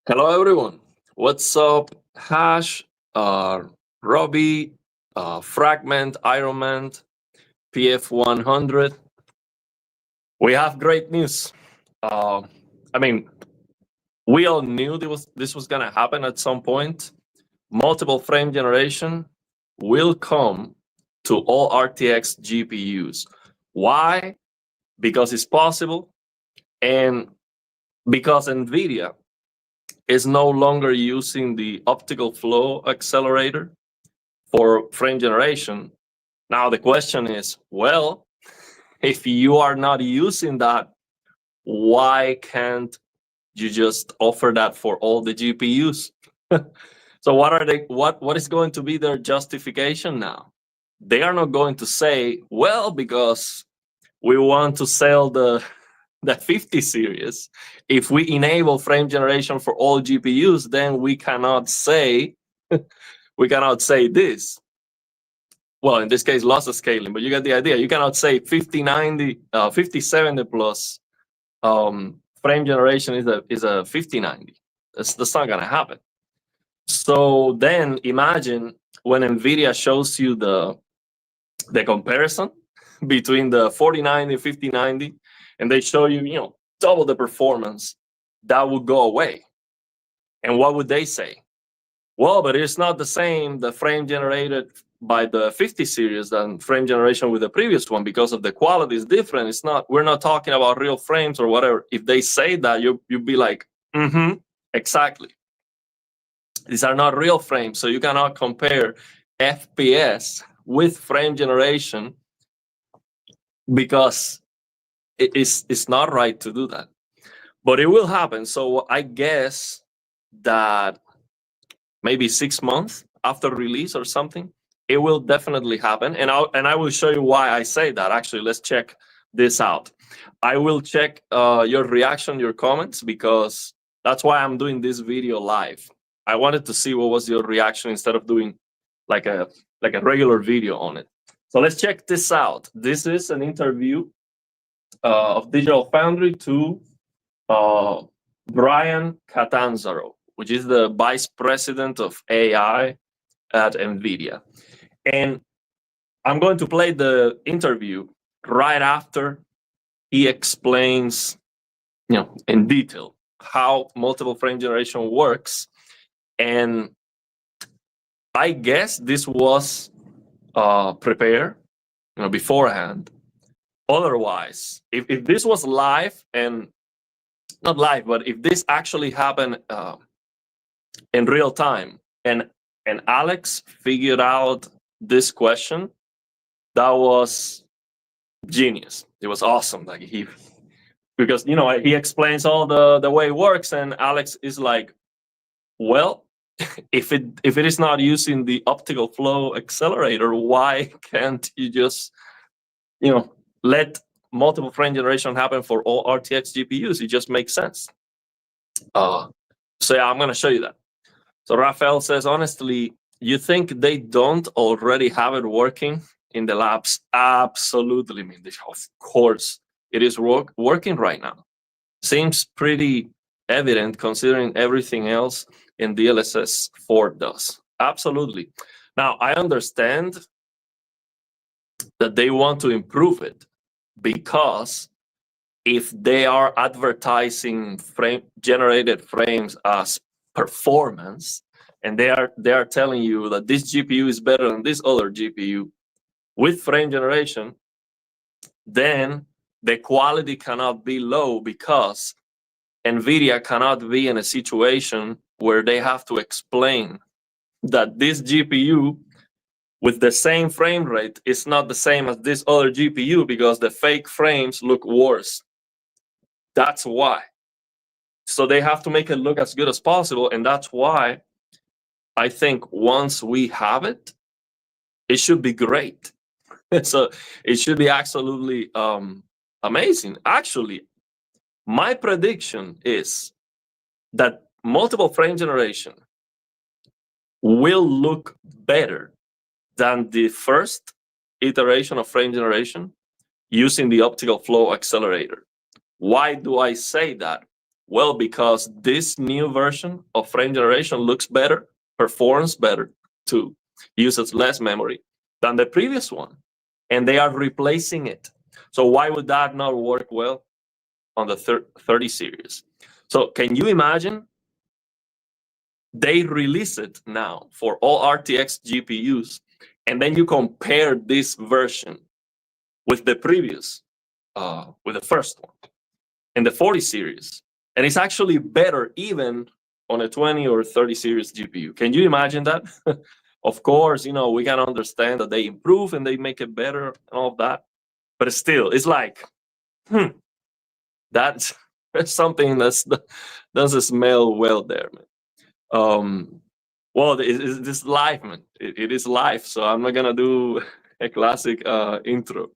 Hello, everyone. What's up, Hash, uh, Robbie, Fragment, Ironman, PF100? We have great news. Uh, I mean, we all knew this was going to happen at some point. Multiple frame generation will come to all RTX GPUs. Why? Because it's possible, and because NVIDIA is no longer using the optical flow accelerator for frame generation. Now the question is, well, if you are not using that, why can't you just offer that for all the GPUs? So what is going to be their justification now? They are not going to say, well, because we want to sell the 50 series. If we enable frame generation for all GPUs, then we cannot say this. Well, in this case, loss scaling, but you get the idea. You cannot say 5090, 5070 plus frame generation is a 5090. That's not gonna happen. So then imagine when NVIDIA shows you the comparison between the 4090, 5090, and they show you, double the performance, that would go away. And what would they say? Well, but it's not the same, the frame generated by the 50 series than frame generation with the previous one, because of the quality is different. It's not, we're not talking about real frames or whatever. If they say that, you'd be like, exactly. These are not real frames, so you cannot compare FPS with frame generation, because it's not right to do that. But it will happen. So I guess that maybe 6 months after release or something, it will definitely happen. And I will show you why I say that. Actually, let's check this out. I will check your reaction, your comments, because that's why I'm doing this video live. I wanted to see what was your reaction instead of doing like a regular video on it. So let's check this out. This is an interview of Digital Foundry to Brian Catanzaro, which is the vice president of AI at NVIDIA. And I'm going to play the interview right after he explains, in detail how multiple frame generation works. And I guess this was prepared, beforehand. Otherwise, if this was live, and not live, but if this actually happened in real time, and Alex figured out this question, that was genius. It was awesome. Like because he explains all the way it works, and Alex is like, well, if it is not using the optical flow accelerator, why can't you just let multiple frame generation happen for all RTX GPUs? It just makes sense. So yeah, I'm gonna show you that. So Rafael says, honestly, you think they don't already have it working in the labs? Absolutely, of course it is working right now. Seems pretty evident considering everything else in DLSS 4 does. Absolutely. Now, I understand that they want to improve it, because if they are advertising generated frames as performance, and they are telling you that this GPU is better than this other GPU with frame generation, then the quality cannot be low, because NVIDIA cannot be in a situation where they have to explain that this GPU with the same frame rate is not the same as this other GPU, because the fake frames look worse. That's why. So they have to make it look as good as possible, and that's why I think once we have it, it should be great. So it should be absolutely amazing. Actually, my prediction is that multiple frame generation will look better than the first iteration of frame generation using the optical flow accelerator. Why do I say that? Well, because this new version of frame generation looks better, performs better too, uses less memory than the previous one, and they are replacing it. So why would that not work well on the 30 series? So can you imagine? They release it now for all RTX GPUs, and then you compare this version with the previous, with the first one, in the 40 series, and it's actually better even on a 20 or 30 series GPU. Can you imagine that? Of course, you know, we can understand that they improve and they make it better and all of that, but still, it's like, that's something that doesn't smell well there, man. Well, this is live, man. It is live, so I'm not gonna do a classic intro,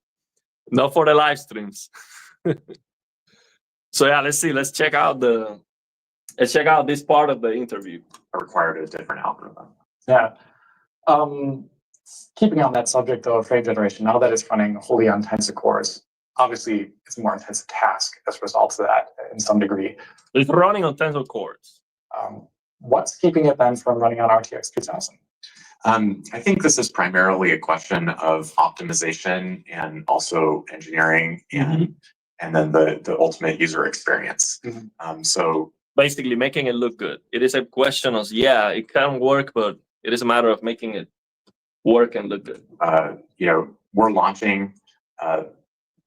not for the live streams. So yeah, let's see. Let's check out this part of the interview. Required a different algorithm. Yeah. Keeping on that subject though of frame generation, now that it's running wholly on tensor cores, obviously it's a more intensive task as a result of that in some degree. It's running on tensor cores. What's keeping it then from running on RTX 2000? I think this is primarily a question of optimization and also engineering and then the ultimate user experience. So basically making it look good. It is a question of, yeah, it can work, but it is a matter of making it work and look good. You know, we're launching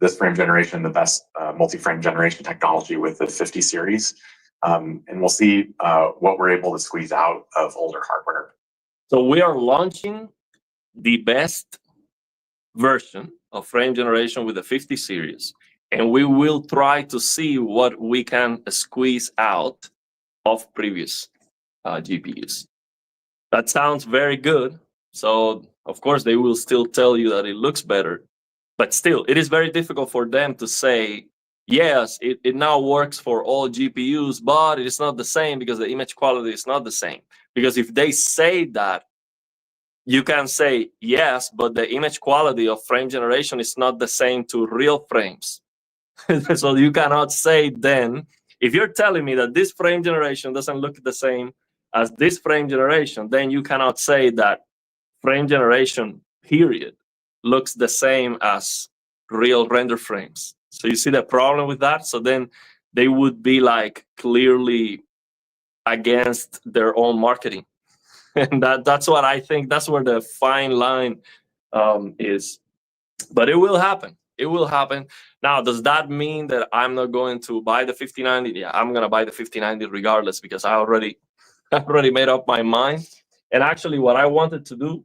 this frame generation, the best multi-frame generation technology with the 50 series. And we'll see what we're able to squeeze out of older hardware. So we are launching the best version of frame generation with the 50 series, and we will try to see what we can squeeze out of previous GPUs. That sounds very good. So of course they will still tell you that it looks better, but still it is very difficult for them to say, yes, it now works for all GPUs, but it is not the same because the image quality is not the same. Because if they say that, you can say, yes, but the image quality of frame generation is not the same to real frames. So you cannot say then, if you're telling me that this frame generation doesn't look the same as this frame generation, then you cannot say that frame generation, period, looks the same as real render frames. So you see the problem with that? So then they would be like clearly against their own marketing. And that's what I think, that's where the fine line is. But it will happen. It will happen. Now, does that mean that I'm not going to buy the 5090? Yeah, I'm going to buy the 5090 regardless, because I already made up my mind. And actually what I wanted to do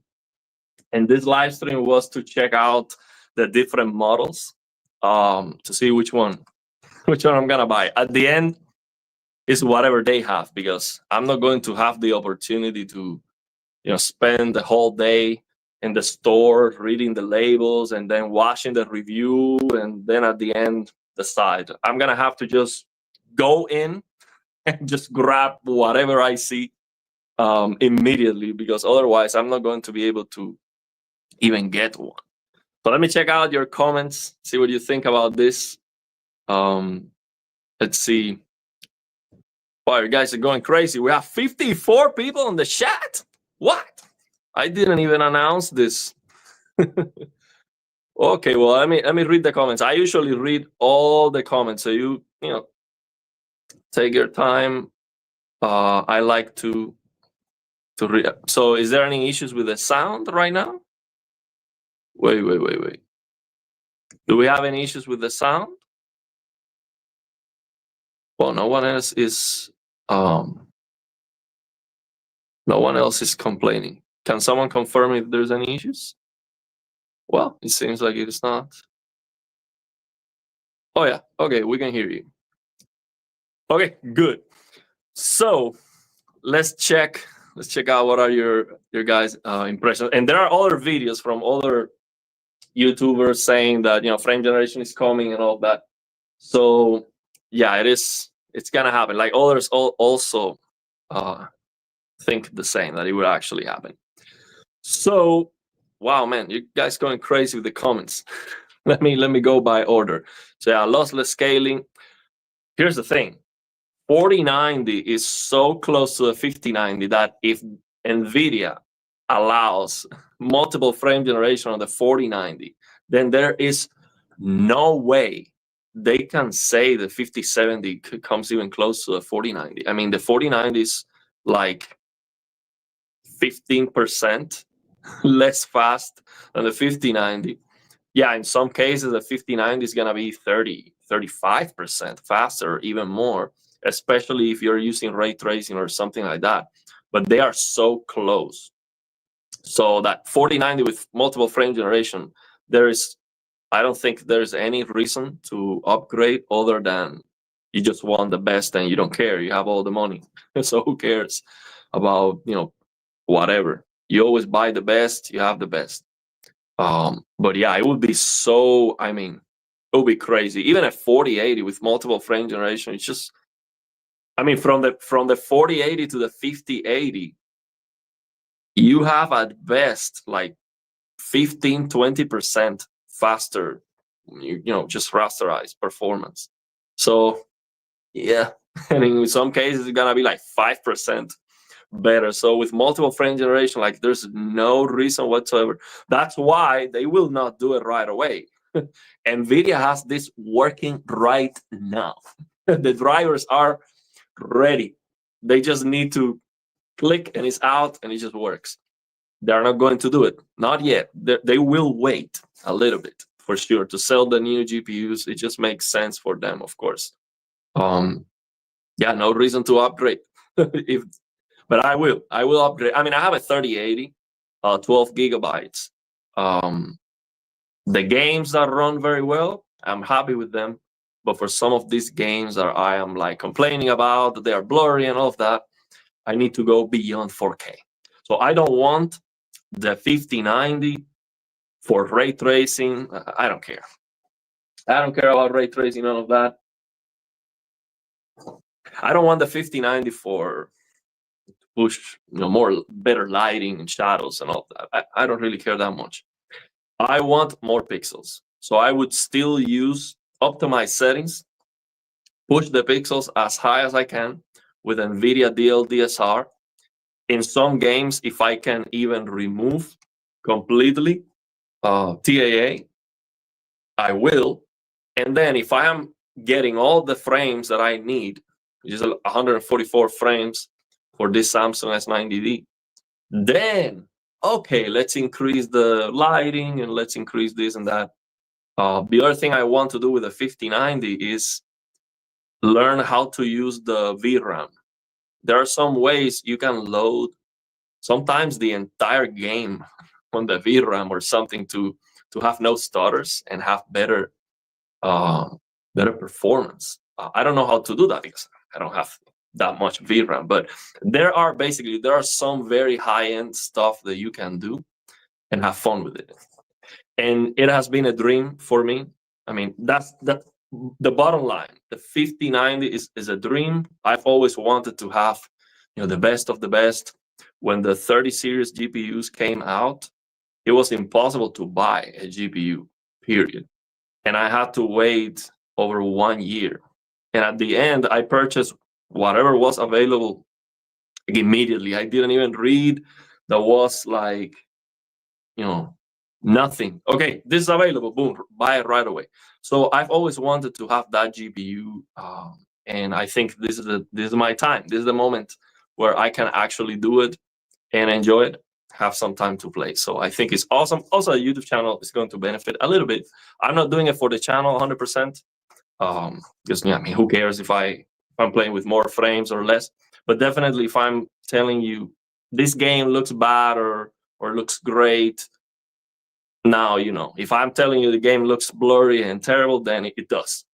in this live stream was to check out the different models to see which one I'm going to buy. At the end, is whatever they have, because I'm not going to have the opportunity to, you know, spend the whole day in the store reading the labels and then watching the review and then at the end decide. I'm gonna have to just go in and just grab whatever I see immediately, because otherwise I'm not going to be able to even get one. So let me check out your comments, see what you think about this. Let's see. Wow, you guys are going crazy. We have 54 people in the chat. What? I didn't even announce this. Okay, well, let me read the comments. I usually read all the comments, so you know, take your time. I like to read. So, is there any issues with the sound right now? Wait. Do we have any issues with the sound? Well, no one else is complaining. Can someone confirm if there's any issues? Well, it seems like it is not. Oh yeah, okay, we can hear you. Okay, good. So let's check out what are your guys' impressions. And there are other videos from other YouTubers saying that, you know, frame generation is coming and all that. So yeah, it's gonna happen. Like others also think the same, that it will actually happen. So wow, man, you guys going crazy with the comments. let me go by order. So yeah, lossless scaling. Here's the thing. 4090 is so close to the 5090 that if NVIDIA allows multiple frame generation on the 4090, then there is no way they can say the 5070 comes even close to the 4090. I mean, the 4090 is like 15% less fast than the 5090. Yeah, in some cases, the 5090 is going to be 30, 35% faster, even more, especially if you're using ray tracing or something like that. But they are so close. So that 4090 with multiple frame generation, I don't think there's any reason to upgrade other than you just want the best and you don't care. You have all the money. So who cares about, whatever. You always buy the best, you have the best. But yeah, it would be it would be crazy. Even at 4080 with multiple frame generation, it's just, from the 4080 to the 5080, you have at best like 15-20% faster, just rasterized performance. So yeah, and in some cases it's gonna be like 5% better. So with multiple frame generation, like there's no reason whatsoever. That's why they will not do it right away. NVIDIA has this working right now. The drivers are ready. They just need to click and it's out and it just works. They're not going to do it. Not yet. They will wait a little bit for sure to sell the new GPUs. It just makes sense for them, of course. Yeah, no reason to upgrade. But I will upgrade. I have a 3080, 12 gigabytes. The games that run very well, I'm happy with them. But for some of these games that I am like complaining about, that they are blurry and all of that, I need to go beyond 4K. So I don't want the 5090 for ray tracing. I don't care. I don't care about ray tracing, none of that. I don't want the 5090 for push, more better lighting and shadows and all that. I don't really care that much. I want more pixels. So I would still use optimized settings, push the pixels as high as I can with NVIDIA DLSR. In some games, if I can even remove completely TAA, I will. And then if I am getting all the frames that I need, which is 144 frames for this Samsung S90D, then, okay, let's increase the lighting and let's increase this and that. The other thing I want to do with the 5090 is learn how to use the VRAM. There are some ways you can load sometimes the entire game on the VRAM or something to have no stutters and have better performance. I don't know how to do that because I don't have that much VRAM, but there are some very high-end stuff that you can do and have fun with it. And it has been a dream for me. That's the bottom line. The 5090 is a dream. I've always wanted to have, the best of the best. When the 30 series GPUs came out, it was impossible to buy a GPU, period. And I had to wait over 1 year. And at the end, I purchased whatever was available immediately. I didn't even read. There was like, nothing. Okay, this is available. Boom, buy it right away. So I've always wanted to have that GPU, and I think this is my time. This is the moment where I can actually do it and enjoy it. Have some time to play. So I think it's awesome. Also, a YouTube channel is going to benefit a little bit. I'm not doing it for the channel 100%. Because who cares if I'm playing with more frames or less? But definitely, if I'm telling you this game looks bad or looks great, now if I'm telling you the game looks blurry and terrible, then it does.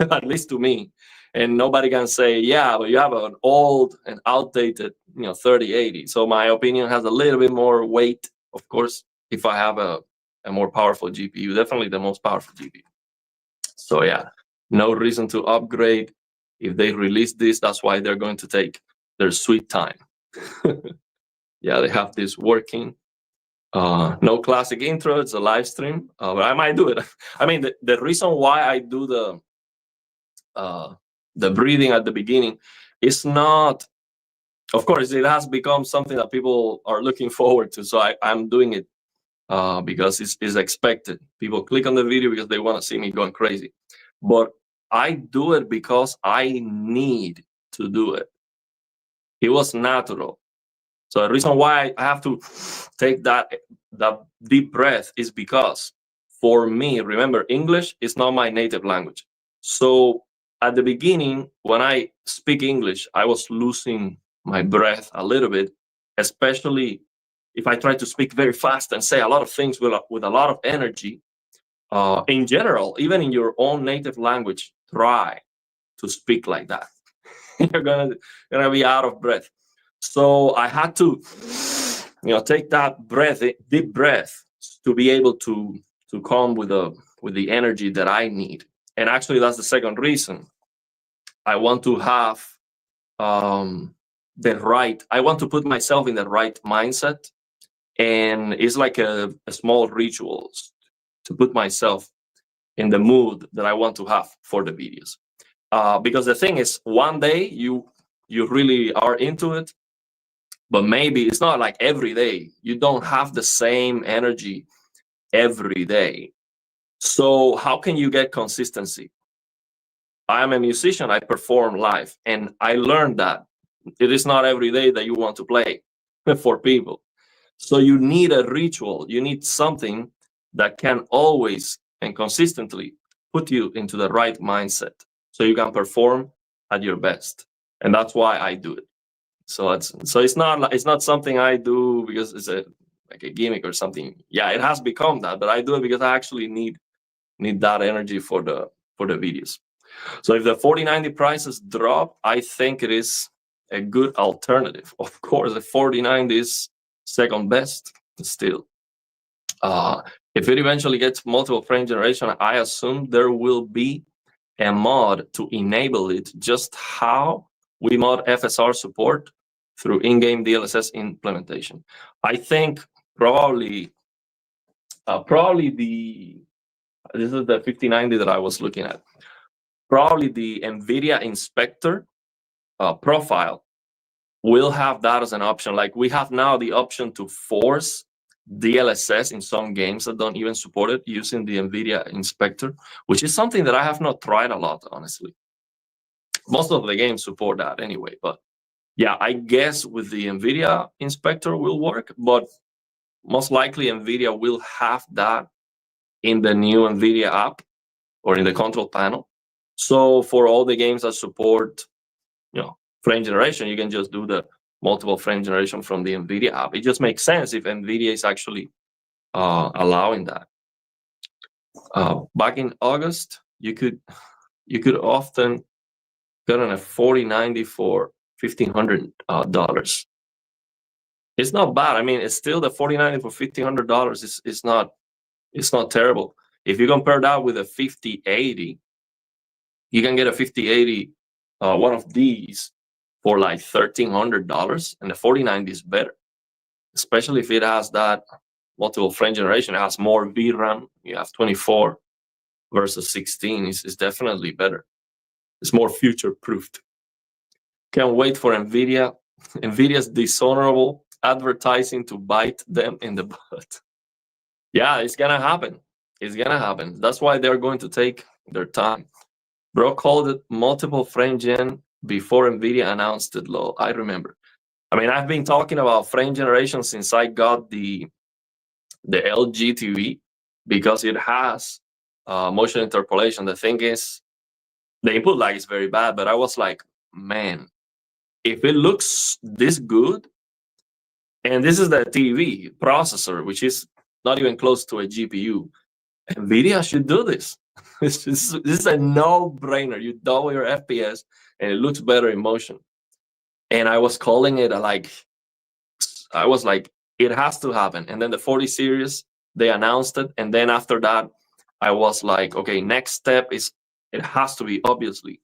At least to me. And nobody can say, yeah, but you have an old and outdated 3080. So my opinion has a little bit more weight, of course, if I have a more powerful GPU, definitely the most powerful GPU. So yeah, no reason to upgrade. If they release this, that's why they're going to take their sweet time. Yeah, they have this working. No classic intro, it's a live stream, but I might do it. The reason why I do the breathing at the beginning is not, of course, it has become something that people are looking forward to. So I'm doing it because it's expected. People click on the video because they want to see me going crazy. But I do it because I need to do it. It was natural. So the reason why I have to take that deep breath is because for me, remember, English is not my native language. So at the beginning, when I speak English, I was losing my breath a little bit, especially if I try to speak very fast and say a lot of things with a lot of energy. In general, even in your own native language, try to speak like that. You're gonna be out of breath. So I had to, take that breath, deep breath, to be able to come with the energy that I need. And actually, that's the second reason. I want to have I want to put myself in the right mindset, and it's like a small ritual to put myself in the mood that I want to have for the videos. Because the thing is, one day you really are into it, but maybe it's not like every day. You don't have the same energy every day. So how can you get consistency? I am a musician, I perform live, and I learned that it is not every day that you want to play for people. So you need a ritual, you need something that can always and consistently put you into the right mindset so you can perform at your best. And that's why I do it. So it's not something I do because it's like a gimmick or something. Yeah, it has become that, but I do it because I actually need that energy for the videos. So if the 4090 prices drop, I think it is a good alternative. Of course, the 4090 is second best still. If it eventually gets multiple frame generation, I assume there will be a mod to enable it, just how we mod FSR support through in-game DLSS implementation. I think probably this is the 5090 that I was looking at. Probably the NVIDIA inspector profile will have that as an option. Like we have now the option to force DLSS in some games that don't even support it using the NVIDIA inspector, which is something that I have not tried a lot, honestly. Most of the games support that anyway, but yeah, I guess with the NVIDIA inspector will work, but most likely NVIDIA will have that in the new NVIDIA app or in the control panel. So for all the games that support, frame generation, you can just do the multiple frame generation from the NVIDIA app. It just makes sense if NVIDIA is actually allowing that. Back in August, you could often get on a 4090 for $1,500. It's not bad. I mean, it's still the 4090 for $1,500. It's not terrible. If you compare that with a 5080, you can get a 5080, one of these, for like $1,300, and the 4090 is better, especially if it has that multiple frame generation. It has more VRAM. You have 24 versus 16. It's definitely better. It's more future-proofed. Can't wait for NVIDIA. NVIDIA's dishonorable advertising to bite them in the butt. Yeah, it's gonna happen. It's gonna happen. That's why they're going to take their time. Bro called it multiple frame gen before NVIDIA announced it low. I remember. I mean, I've been talking about frame generation since I got the LG TV because it has motion interpolation. The thing is, the input lag is very bad, but I was like, man, if it looks this good, and this is the TV processor, which is not even close to a GPU, NVIDIA should do this. This is a no-brainer. You double your FPS, and it looks better in motion. And I was calling it I was like, it has to happen. And then the 40 series, they announced it. And then after that, I was like, okay, next step is it has to be obviously,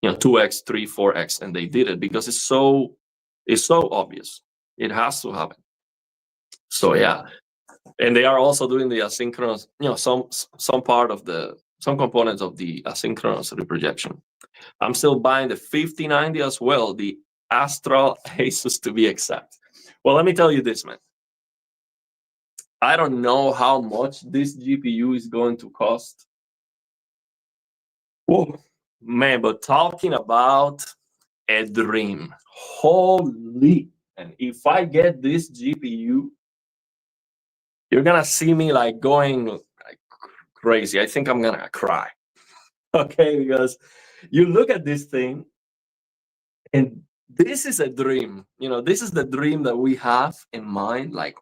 2x, 3, 4x, and they did it because it's so obvious. It has to happen. So yeah, and they are also doing the asynchronous, some part of the components of the asynchronous reprojection. I'm still buying the 5090 as well, the Astral Asus to be exact. Well, let me tell you this, man. I don't know how much this GPU is going to cost. Oh, man, but talking about a dream. Holy, and if I get this GPU, you're gonna see me like going like crazy. I think I'm gonna cry. Okay, because you look at this thing, and this is a dream. You know, this is the dream that we have in mind, like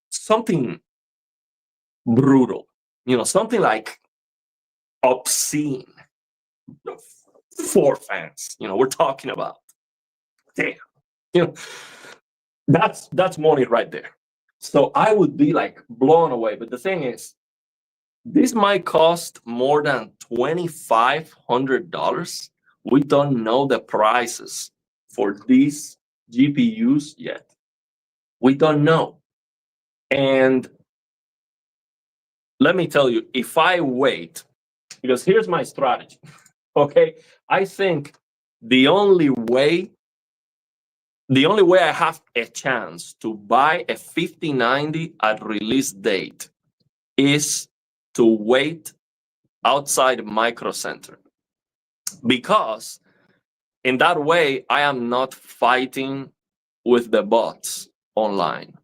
something brutal. You know, something like obscene. 4 fans. You know, we're talking about. Damn. You know, that's money right there. So I would be like blown away. But the thing is, this might cost more than $2,500. We don't know the prices for these GPUs yet. We don't know. And let me tell you, if I wait, because here's my strategy, okay? I think the only way I have a chance to buy a 5090 at release date is to wait outside Micro Center, because in that way I am not fighting with the bots online.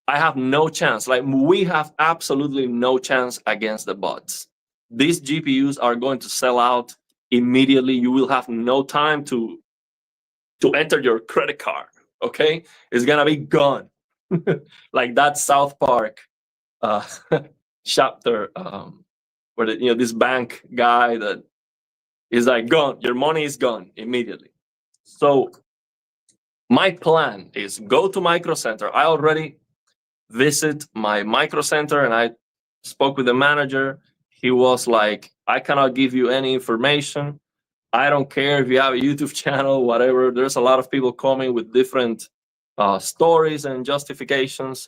I have no chance. Like, we have absolutely no chance against the bots. These GPUs are going to sell out immediately. You will have no time to enter your credit card. Okay, it's gonna be gone. Like that South Park chapter where this bank guy that is like, gone, your money is gone immediately. So my plan is go to Micro Center. I already visit my Micro Center and I spoke with the manager. He was like, I cannot give you any information. I don't care if you have a YouTube channel, whatever. There's a lot of people coming with different stories and justifications.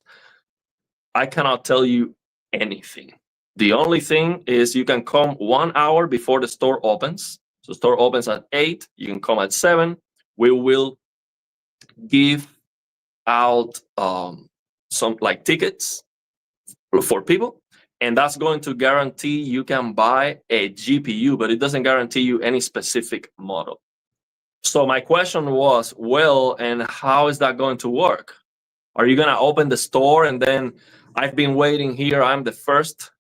I cannot tell you anything. The only thing is you can come 1 hour before the store opens. So store opens at 8. You can come at 7. We will give out some like tickets for people, and that's going to guarantee you can buy a GPU, but it doesn't guarantee you any specific model. So my question was, well, and how is that going to work? Are you going to open the store and then I've been waiting here, I'm the first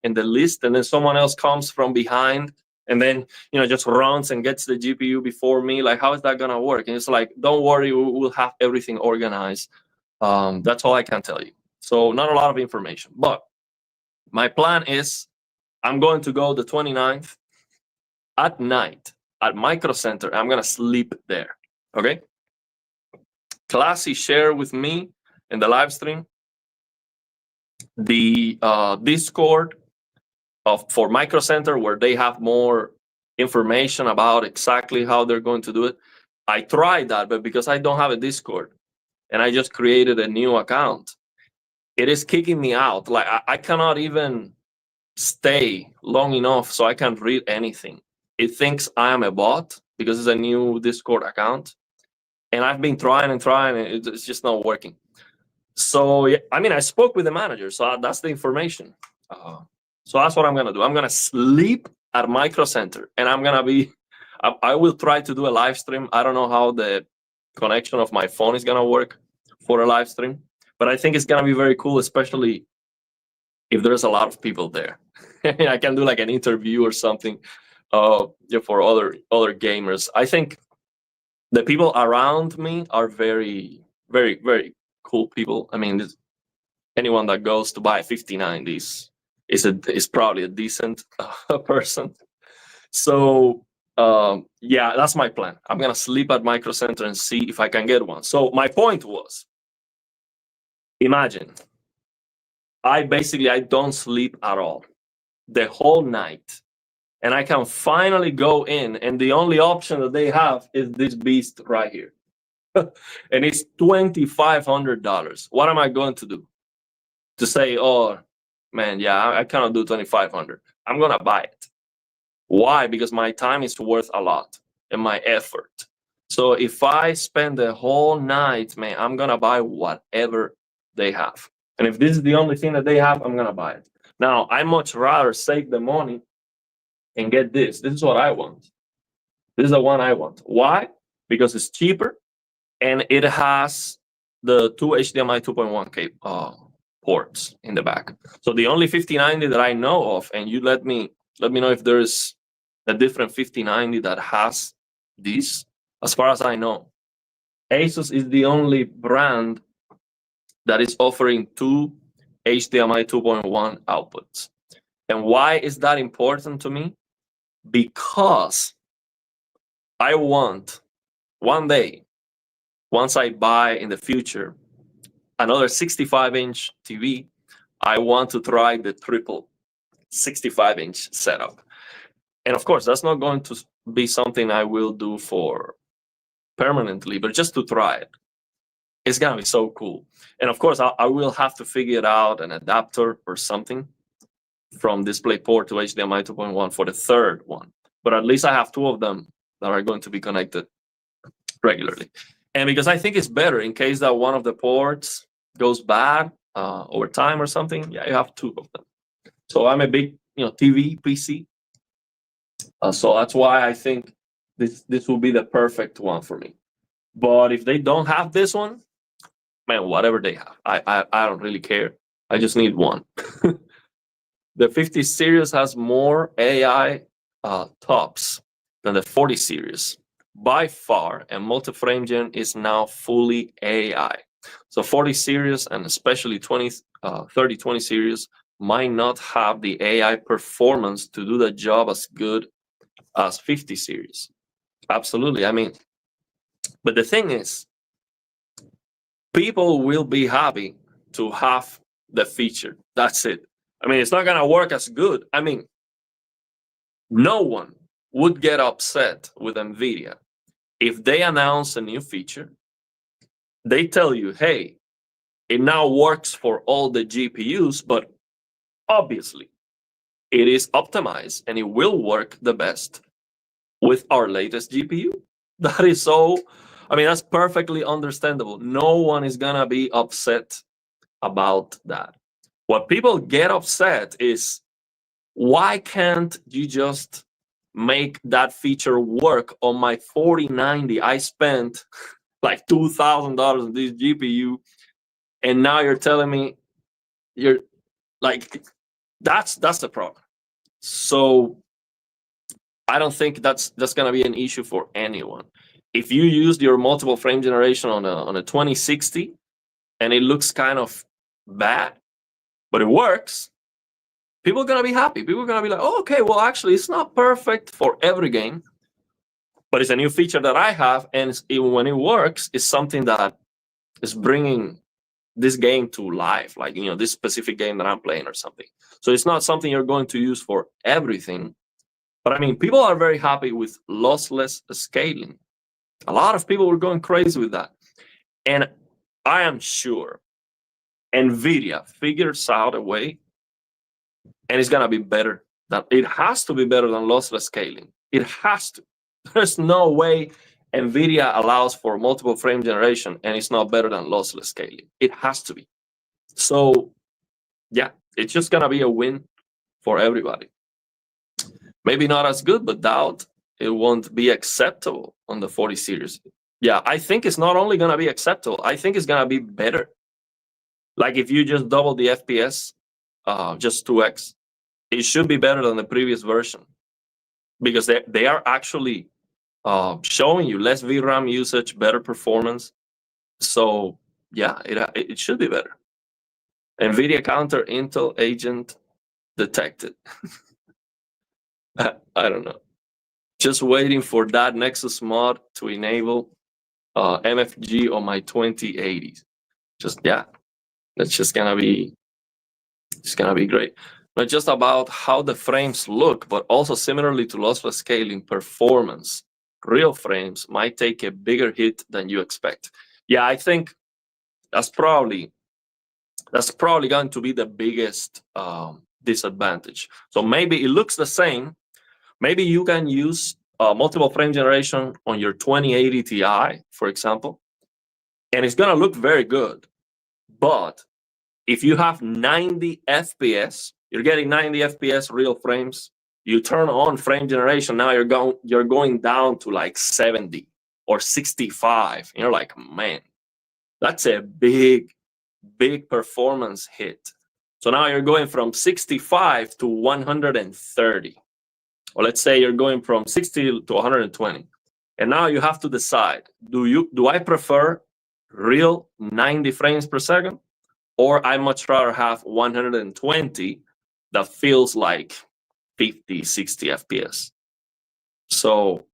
in the list, and then someone else comes from behind and then just runs and gets the GPU before me? Like, how is that going to work? And it's like, don't worry, we'll have everything organized. That's all I can tell you. So not a lot of information, but my plan is I'm going to go the 29th at night at Micro Center. I'm going to sleep there. Okay. Classy share with me in the live stream the Discord for Micro Center, where they have more information about exactly how they're going to do it. I tried that, but because I don't have a Discord and I just created a new account, it is kicking me out. Like, I cannot even stay long enough so I can read anything. It thinks I am a bot because it's a new Discord account. And I've been trying and it's just not working. So, yeah, I mean, I spoke with the manager, so that's the information. So that's what I'm going to do. I'm going to sleep at Micro Center, and I will try to do a live stream. I don't know how the connection of my phone is going to work for a live stream, but I think it's going to be very cool, especially if there's a lot of people there. I can do like an interview or something for other gamers. I think the people around me are very, very, very cool people. I mean, anyone that goes to buy a 5090 is probably a decent person. So yeah, that's my plan. I'm gonna sleep at Micro Center and see if I can get one. So my point was, imagine I don't sleep at all the whole night, and I can finally go in, and the only option that they have is this beast right here. And it's $2,500. What am I going to do? To say, oh man, yeah, I cannot do 2,500. I'm gonna buy it. Why? Because my time is worth a lot and my effort. So if I spend the whole night, man, I'm gonna buy whatever they have. And if this is the only thing that they have, I'm gonna buy it. Now, I much rather save the money and get this. This is what I want. This is the one I want. Why? Because it's cheaper and it has the two HDMI 2.1 ports in the back. So the only 5090 that I know of, and you let me know if there's a different 5090 that has this. As far as I know, Asus is the only brand that is offering two HDMI 2.1 outputs. And why is that important to me? Because I want one day, once I buy in the future another 65-inch TV, I want to try the triple 65-inch setup. And of course, that's not going to be something I will do for permanently, but just to try it. It's gonna be so cool. And of course, I will have to figure out an adapter or something from DisplayPort to HDMI 2.1 for the third one. But at least I have two of them that are going to be connected regularly. And because I think it's better in case that one of the ports goes bad over time or something, yeah, you have two of them. So I'm a big, TV PC. So that's why I think this will be the perfect one for me. But if they don't have this one, man, whatever they have, I don't really care. I just need one. The 50 series has more AI tops than the 40 series by far, and multi-frame gen is now fully AI. So 40 series and especially 3020 series might not have the AI performance to do the job as good as 50 series. Absolutely. I mean, but the thing is, people will be happy to have the feature. That's it. I mean, it's not going to work as good. I mean, no one would get upset with NVIDIA if they announce a new feature. They tell you, hey, it now works for all the GPUs, but obviously it is optimized and it will work the best with our latest GPU. That is so, I mean, that's perfectly understandable. No one is going to be upset about that. What people get upset is, why can't you just make that feature work on my 4090? I spent like $2,000 on this GPU, and now you're telling me you're like, that's the problem. So I don't think that's going to be an issue for anyone. If you used your multiple frame generation on a 2060 and it looks kind of bad, but it works, people are going to be happy. People are going to be like, oh, okay, well, actually, it's not perfect for every game, but it's a new feature that I have. And when it works, it's something that is bringing this game to life, like, this specific game that I'm playing or something. So it's not something you're going to use for everything. But I mean, people are very happy with lossless scaling. A lot of people were going crazy with that. And I am sure NVIDIA figures out a way, and it's going to be better. It has to be better than lossless scaling. It has to. There's no way NVIDIA allows for multiple frame generation and it's not better than lossless scaling. It has to be. So, yeah, it's just going to be a win for everybody. Maybe not as good, but doubt it won't be acceptable on the 40 series. Yeah, I think it's not only going to be acceptable, I think it's going to be better. Like if you just double the FPS, just 2x, it should be better than the previous version, because they are actually showing you less VRAM usage, better performance. So yeah, it should be better. NVIDIA counter Intel agent detected. I don't know. Just waiting for that Nexus mod to enable MFG on my 2080s. That's just gonna be great. Not just about how the frames look, but also similarly to lossless scaling, performance. Real frames might take a bigger hit than you expect. Yeah, I think that's probably going to be the biggest disadvantage. So maybe it looks the same, maybe you can use multiple frame generation on your 2080 Ti, for example, and it's gonna look very good. But if you have 90 FPS, you're getting 90 FPS real frames. You turn on frame generation, now you're going down to like 70 or 65. And you're like, man, that's a big performance hit. So now you're going from 65 to 130. Or let's say you're going from 60 to 120. And now you have to decide, do I prefer real 90 frames per second? Or I much rather have 120 that feels like 50, 60 FPS. So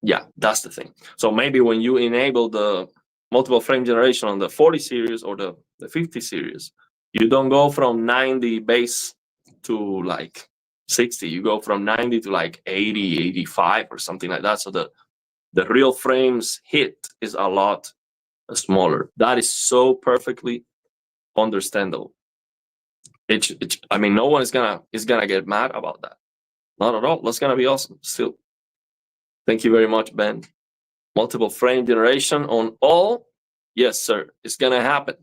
yeah, that's the thing. So maybe when you enable the multiple frame generation on the 40 series or the 50 series, you don't go from 90 base to like 60. You go from 90 to like 80, 85 or something like that. So the real frames hit is a lot smaller. That is so perfectly understandable. I mean, no one is gonna get mad about that. Not at all. That's gonna be awesome. Still, thank you very much, Ben. Multiple frame generation on all. Yes, sir. It's gonna happen.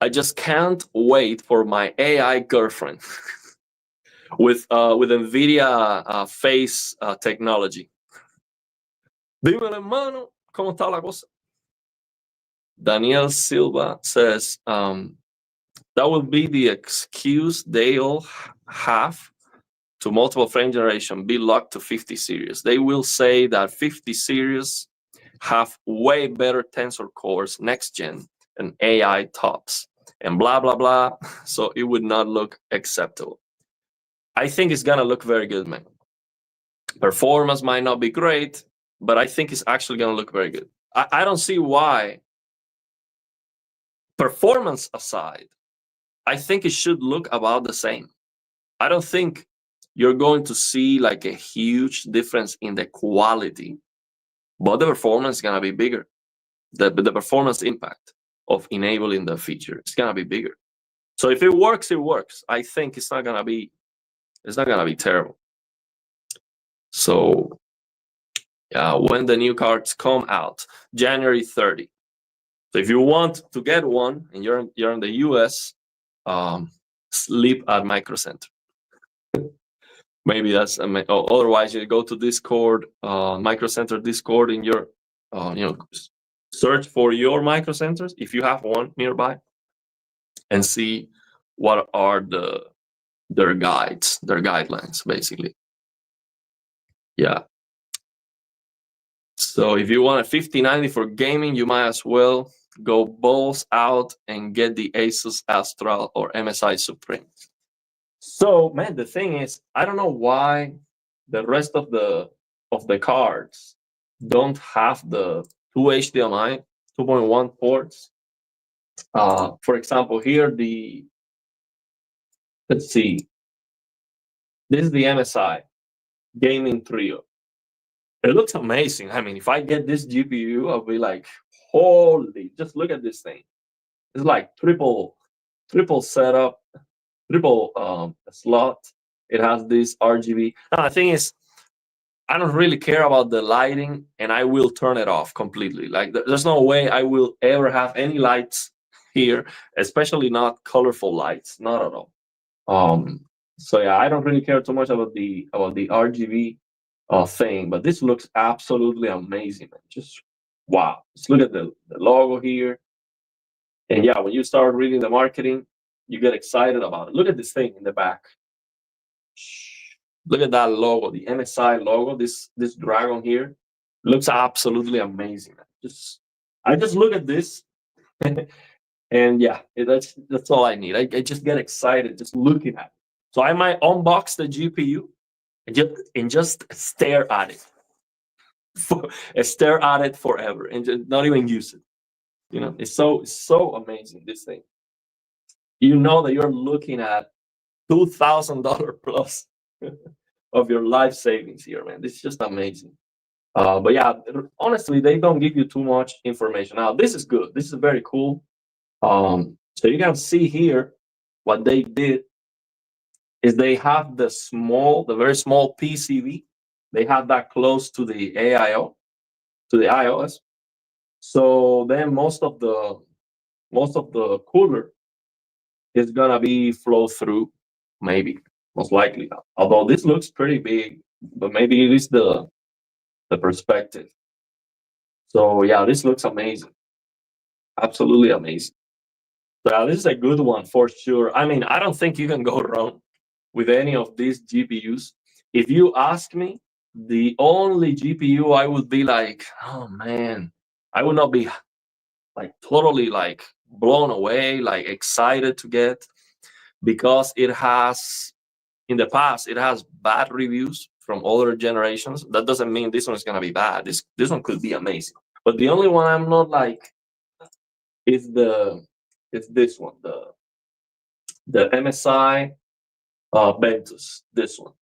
I just can't wait for my AI girlfriend with NVIDIA face technology. Dímelo, hermano, ¿cómo está la cosa? Daniel Silva says, that will be the excuse they'll have to multiple frame generation be locked to 50 series. They will say that 50 series have way better tensor cores next gen and AI tops and blah, blah, blah. So it would not look acceptable. I think it's gonna look very good, man. Performance might not be great, but I think it's actually gonna look very good. I don't see why, performance aside, I think it should look about the same. I don't think you're going to see like a huge difference in the quality, but the performance is gonna be bigger. The performance impact of enabling the feature is gonna be bigger. So if it works, it works. I think it's not gonna be terrible. So yeah, when the new cards come out, January 30. So if you want to get one and you're in the US, sleep at Micro Center. Maybe that's otherwise you go to Discord, Micro Center Discord in your search for your micro centers if you have one nearby and see what are their guidelines basically. Yeah. So if you want a 5090 for gaming, you might as well go balls out and get the Asus Astral or MSI Supreme. So man, the thing is, I don't know why the rest of the cards don't have the two HDMI 2.1 ports. For example, here let's see, this is the MSI Gaming Trio. It looks amazing. I mean, if I get this GPU, I'll be like, holy, just look at this thing. It's like triple setup, triple slot. It has this RGB. Now, the thing is, I don't really care about the lighting, and I will turn it off completely. Like, there's no way I will ever have any lights here, especially not colorful lights, not at all. So yeah, I don't really care too much about the RGB thing, but this looks absolutely amazing, man. Just wow. Just look at the logo here. And yeah, when you start reading the marketing, you get excited about it. Look at this thing in the back. Look at that logo, the MSI logo, this dragon here. Looks absolutely amazing, man. I just look at this and yeah, that's all I need. I just get excited just looking at it. So I might unbox the GPU and just stare at it. Stare at it forever and just not even use it. You know, it's so amazing, this thing. You know that you're looking at $2,000 plus of your life savings here, man. This is just amazing. But yeah, honestly, they don't give you too much information. Now, this is good. This is very cool. So you can see here what they did is they have the very small PCB. They have that close to the AIO, to the iOS. So then most of the cooler is gonna be flow through, maybe, most likely. Although this looks pretty big, but maybe it is the perspective. So yeah, this looks amazing. Absolutely amazing. So yeah, this is a good one for sure. I mean, I don't think you can go wrong with any of these GPUs. If you ask me, the only GPU I would be like, oh man, I would not be like totally like blown away, like excited to get, because it has, in the past, it has bad reviews from other generations. That doesn't mean this one is gonna be bad. This one could be amazing. But the only one I'm not like is this one, the MSI Ventus, this one.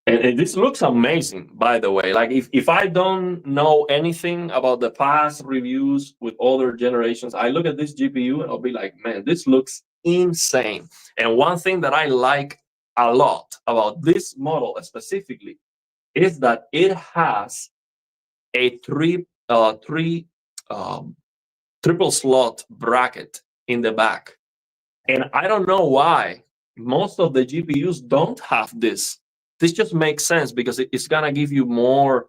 And this looks amazing, by the way. Like if I don't know anything about the past reviews with other generations, I look at this GPU and I'll be like, man, this looks insane. And one thing that I like a lot about this model specifically is that it has a triple slot bracket in the back. And I don't know why most of the GPUs don't have this. This just makes sense because it's gonna give you more.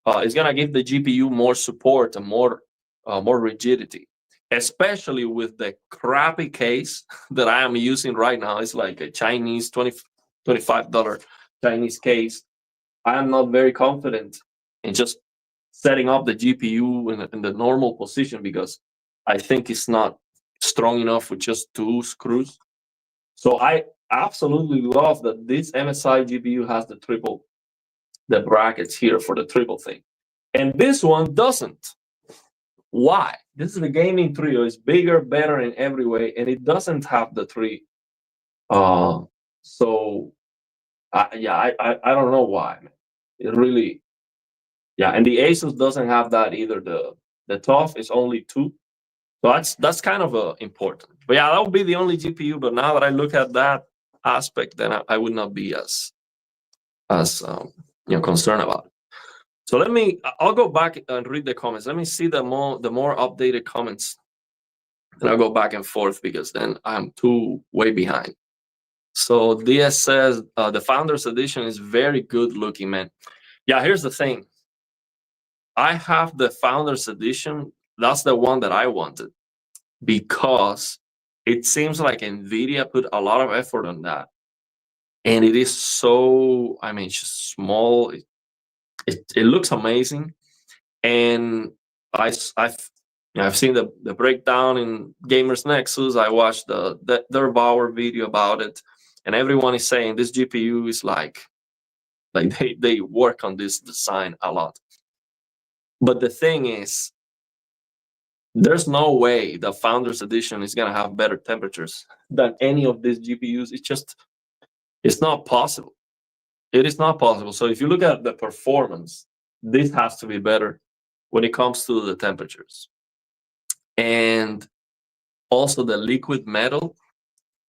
It's gonna give the GPU more support and more rigidity, especially with the crappy case that I am using right now. It's like a Chinese $25 Chinese case. I am not very confident in just setting up the GPU in the normal position because I think it's not strong enough with just 2 screws. So I absolutely love that this MSI GPU has the brackets here for the triple thing. And this one doesn't. Why? This is the gaming trio. It's bigger, better in every way, and it doesn't have the 3. So yeah, I don't know why. It really, yeah, and the Asus doesn't have that either. The TUF is only 2. So that's kind of important. But yeah, that would be the only GPU. But now that I look at that aspect, then I would not be as concerned about it. So I'll go back and read the comments. Let me see the more updated comments, and I'll go back and forth because then I'm way behind. So DS says the Founders Edition is very good looking, man. Yeah, here's the thing. I have the Founders Edition. That's the one that I wanted because it seems like NVIDIA put a lot of effort on that. And it is so, I mean, it's just small. It looks amazing. And I've seen the breakdown in Gamers Nexus. I watched their Bauer video about it. And everyone is saying this GPU is like they work on this design a lot. But the thing is, there's no way the Founders Edition is going to have better temperatures than any of these GPUs. It's not possible. It is not possible. So if you look at the performance, this has to be better when it comes to the temperatures. And also the liquid metal.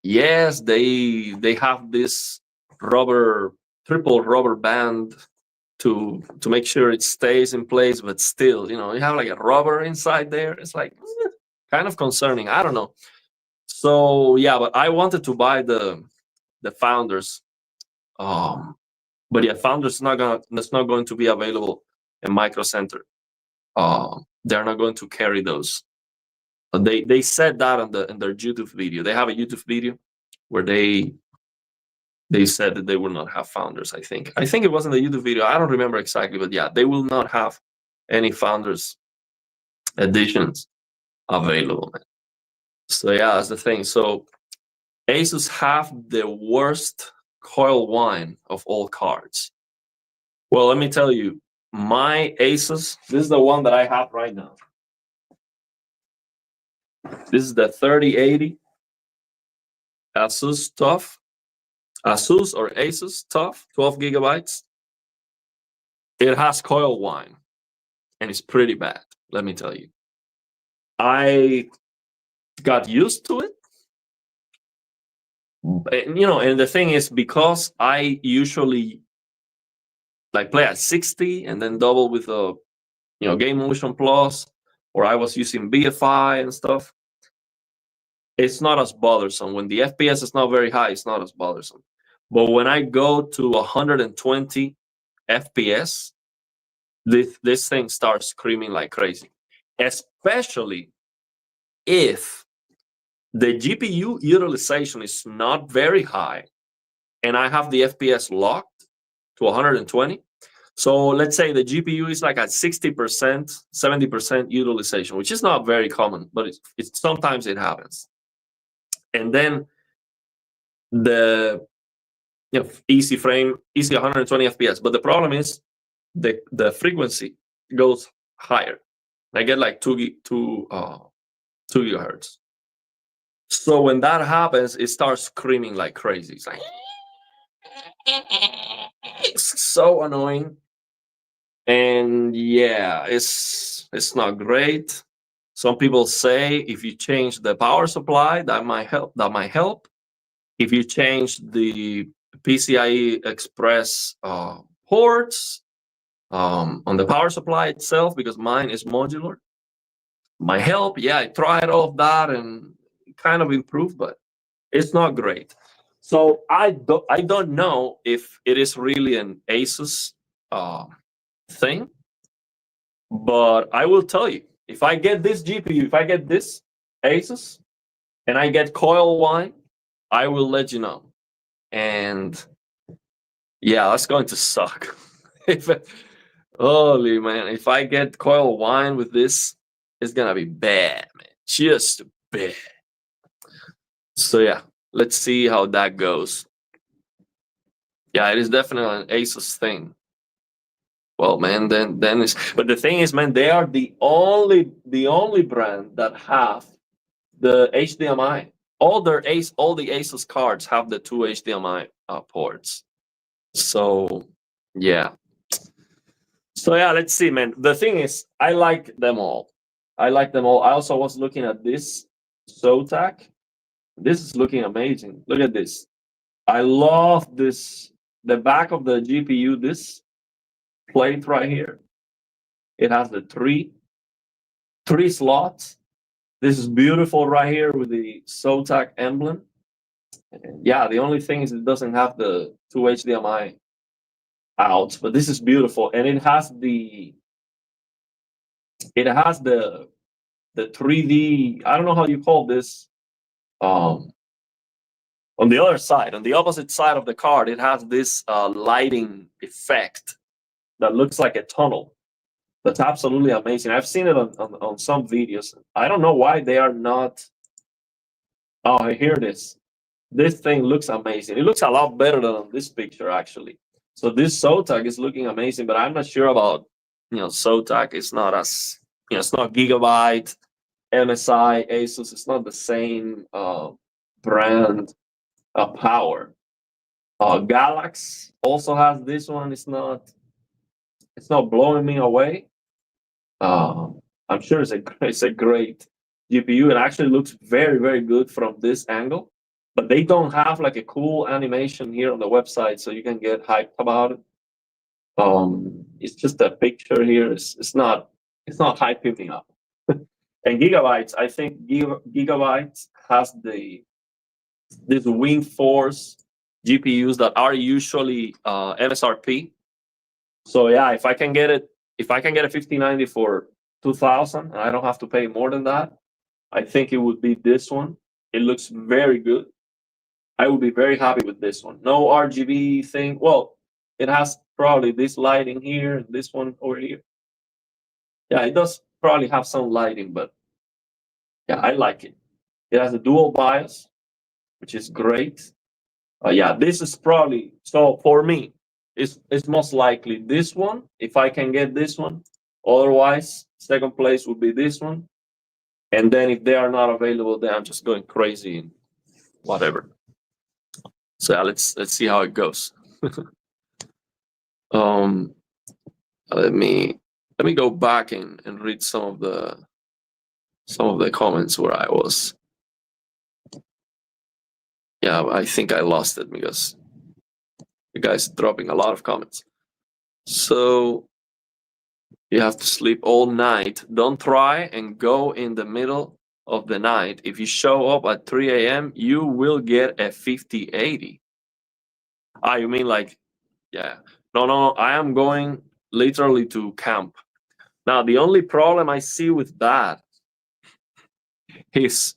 Yes, they have this triple rubber band to make sure it stays in place, but still, you have like a rubber inside there. It's like kind of concerning. I don't know. So yeah, but I wanted to buy the Founders. But yeah, Founders that's not going to be available in Micro Center. They're not going to carry those. They said that in their YouTube video. They have a YouTube video where they said that they will not have Founders. I think it wasn't the YouTube video. I don't remember exactly, but yeah, they will not have any Founders editions available. So yeah, that's the thing. So Asus have the worst coil whine of all cards. Well, let me tell you, my Asus, this is the one that I have right now. This is the 3080 Asus TUF. Asus or Asus TUF, 12 gigabytes. It has coil whine, and it's pretty bad, let me tell you. I got used to it, And, you know, and the thing is, because I usually like play at 60 and then double with a, you know, Game Motion Plus, or I was using BFI and stuff, it's not as bothersome. When the FPS is not very high, it's not as bothersome. But when I go to 120 FPS, this thing starts screaming like crazy, especially if the GPU utilization is not very high and I have the FPS locked to 120. So let's say the GPU is like at 60%, 70% utilization, which is not very common, but it's sometimes it happens. And then the, you know, easy 120 FPS. But the problem is the frequency goes higher. I get like 2 gigahertz. So when that happens, it starts screaming like crazy. It's like, it's so annoying. And yeah, it's not great. Some people say if you change the power supply, that might help. If you change the PCIe Express ports on the power supply itself, because mine is modular, might help. Yeah, I tried all of that and kind of improved, but it's not great. So I don't know if it is really an Asus thing, but I will tell you, if I get this GPU, if I get this Asus, and I get coil wine, I will let you know. And yeah, that's going to suck. Holy man, if I get coil wine with this, it's gonna be bad, man. Just bad. So yeah, let's see how that goes. Yeah, it is definitely an Asus thing. Well, man, then it's, but the thing is, man, they are the only brand that have the HDMI. All the Asus cards have the 2 HDMI ports. So yeah. So yeah, let's see, man. The thing is, I like them all. I also was looking at this Zotac. This is looking amazing. Look at this. I love this. The back of the GPU, this plate right here. It has the three slots. This is beautiful right here with the Zotac emblem. And yeah, the only thing is it doesn't have the 2 HDMI outs, but this is beautiful, and it has the 3D. I don't know how you call this. On the other side, on the opposite side of the card, it has this lighting effect that looks like a tunnel. That's absolutely amazing. I've seen it on some videos. I don't know why they are not. Oh, here it is. This thing looks amazing. It looks a lot better than on this picture, actually. So this Zotac is looking amazing, but I'm not sure about, you know, Zotac. It's not as, you know, it's not Gigabyte, MSI, Asus. It's not the same brand power. Galax also has this one. It's not blowing me away. I'm sure it's a great GPU. It actually looks very, very good from this angle, but they don't have like a cool animation here on the website, so you can get hyped about it. It's just a picture here. It's not hyping me up. And Gigabytes, I think Gigabytes has these WindForce GPUs that are usually MSRP. So yeah, if I can get a 5090 for 2,000 and I don't have to pay more than that, I think it would be this one. It looks very good. I would be very happy with this one. No RGB thing. Well, it has probably this lighting here and this one over here. Yeah, it does probably have some lighting, but yeah, I like it. It has a dual BIOS, which is great. Yeah, this is probably, so for me, it's most likely this one, if I can get this one. Otherwise, second place would be this one. And then if they are not available, then I'm just going crazy and whatever. So yeah, let's see how it goes. Let me go back and read some of the comments where I was. Yeah, I think I lost it because the guy's dropping a lot of comments. So you have to sleep all night. Don't try and go in the middle of the night. If you show up at 3 a.m., you will get a 5080. Ah, you mean like, yeah. No. I am going literally to camp. Now, the only problem I see with that is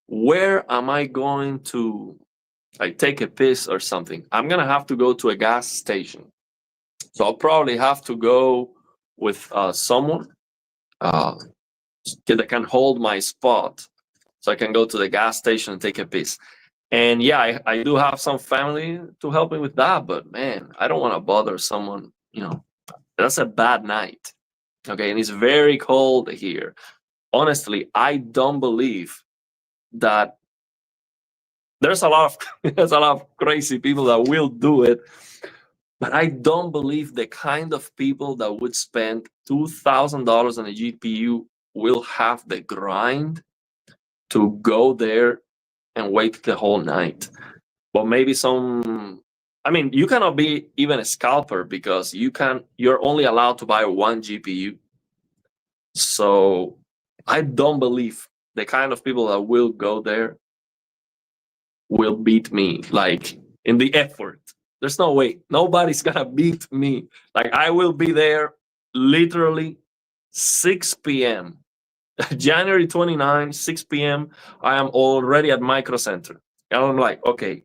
where am I going to like take a piss or something? I'm gonna have to go to a gas station. So I'll probably have to go with someone that can hold my spot, so I can go to the gas station and take a piss. And yeah, I do have some family to help me with that, but man, I don't want to bother someone. That's a bad night. Okay, and it's very cold here. Honestly, I don't believe that there's a lot of there's a lot of crazy people that will do it, but I don't believe the kind of people that would spend $2,000 on a GPU will have the grind to go there and wait the whole night. But maybe I mean, you cannot be even a scalper because you're only allowed to buy one GPU. So I don't believe the kind of people that will go there will beat me like in the effort. There's no way. Nobody's gonna beat me. Like I will be there literally 6 p.m. January 29, 6 p.m. I am already at Micro Center. And I'm like, okay,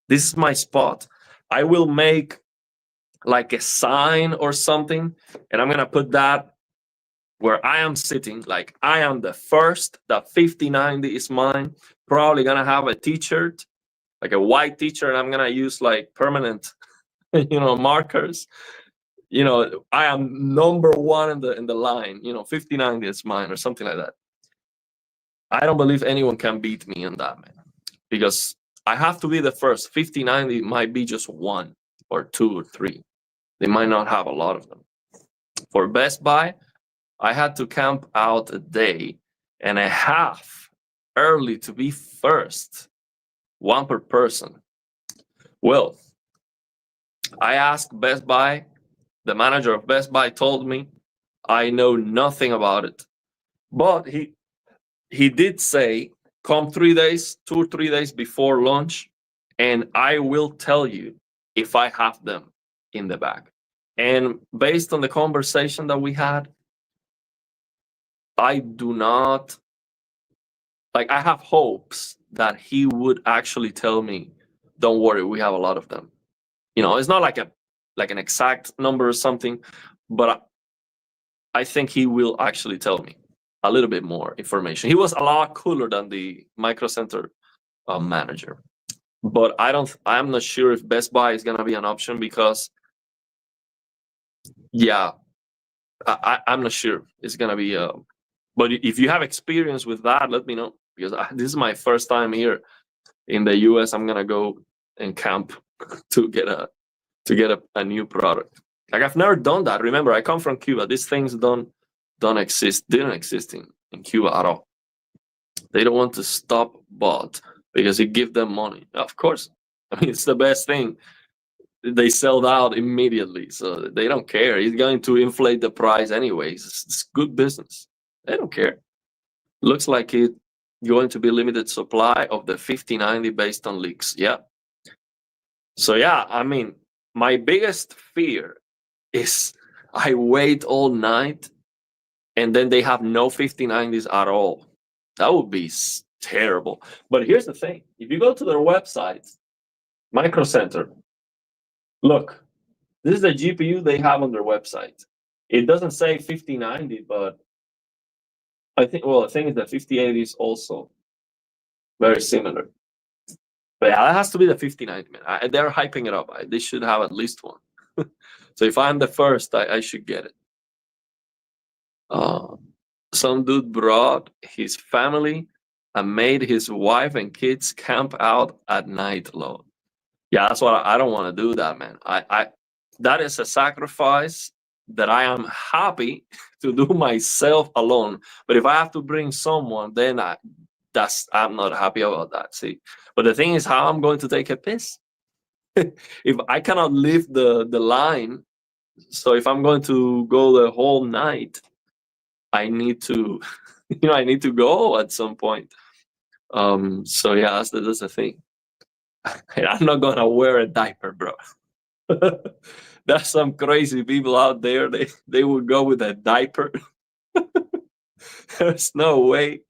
this is my spot. I will make like a sign or something, and I'm gonna put that where I am sitting. Like I am the first, the 5090 is mine. Probably gonna have a t-shirt, like a white t-shirt. I'm gonna use like permanent, markers. I am number one in the line. 5090 is mine or something like that. I don't believe anyone can beat me on that, man, because I have to be the first. 5090 might be just one or two or three. They might not have a lot of them. For Best Buy, I had to camp out a day and a half early to be first, one per person. Well, I asked Best Buy. The manager of Best Buy told me I know nothing about it, but he did say, come 3 days, 2 or 3 days before launch, and I will tell you if I have them in the bag. And based on the conversation that we had, I do not, like, I have hopes that he would actually tell me, don't worry, we have a lot of them. It's not like an exact number or something, but I think he will actually tell me a little bit more information. He was a lot cooler than the Micro Center manager, but I'm not sure if Best Buy is gonna be an option because, yeah, I'm not sure it's gonna be. But if you have experience with that, let me know, because this is my first time here in the US. I'm gonna go and camp to get a new product. Like I've never done that. Remember, I come from Cuba. These things didn't exist in Cuba at all. They don't want to stop bot because it gives them money. Of course, I mean it's the best thing. They sold out immediately, so they don't care. It's going to inflate the price anyways. It's good business. They don't care. Looks like it's going to be limited supply of the 5090 based on leaks. Yeah. So yeah, I mean, my biggest fear is I wait all night and then they have no 5090s at all. That would be terrible. But here's the thing. If you go to their website, Micro Center, look, this is the GPU they have on their website. It doesn't say 5090, but I think the 5080 is also very similar. But yeah, that has to be the 5090, man. They're hyping it up. They should have at least one. So if I'm the first, I should get it. Some dude brought his family and made his wife and kids camp out at night alone. Yeah, that's what I don't want to do that, man. That is a sacrifice that I am happy to do myself alone. But if I have to bring someone, then I'm not happy about that. See, but the thing is, how I'm going to take a piss if I cannot leave the line. So if I'm going to go the whole night, I need to, I need to go at some point. So yeah, that's the thing. I'm not gonna wear a diaper, bro. There's some crazy people out there. They would go with a diaper. There's no way.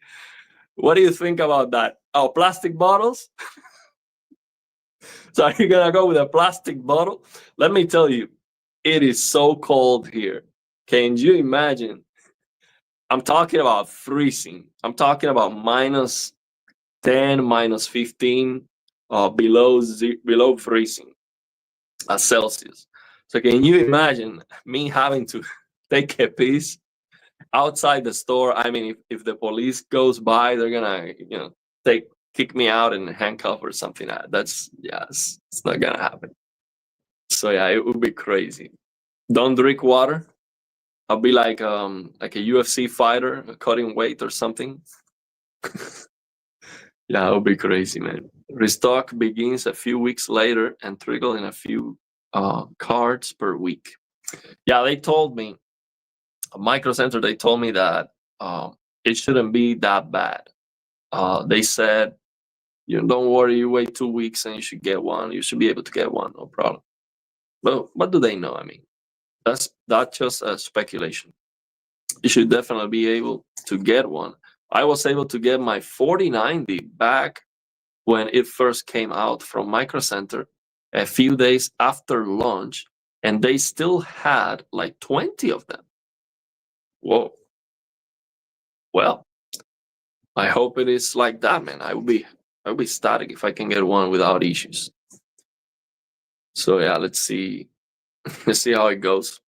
What do you think about that? Oh, plastic bottles? So are you gonna go with a plastic bottle? Let me tell you, it is so cold here. Can you imagine? I'm talking about freezing. I'm talking about minus 10, minus 15, below freezing at Celsius. So can you imagine me having to take a piss outside the store? I mean, if the police goes by, they're gonna, kick me out and handcuff or something. It's not gonna happen. So yeah, it would be crazy. Don't drink water. I'll be like a UFC fighter, cutting weight or something. Yeah, it would be crazy, man. Restock begins a few weeks later and trickle in a few cards per week. Yeah, they told me, Micro Center, they told me that it shouldn't be that bad. They said, don't worry, you wait 2 weeks and you should get one. You should be able to get one, no problem. But what do they know? I mean, that's just a speculation. You should definitely be able to get one. I was able to get my 4090 back when it first came out from Micro Center a few days after launch, and they still had like 20 of them. Whoa. Well, I hope it is like that, man. I would be ecstatic if I can get one without issues. So yeah, let's see. Let's see how it goes.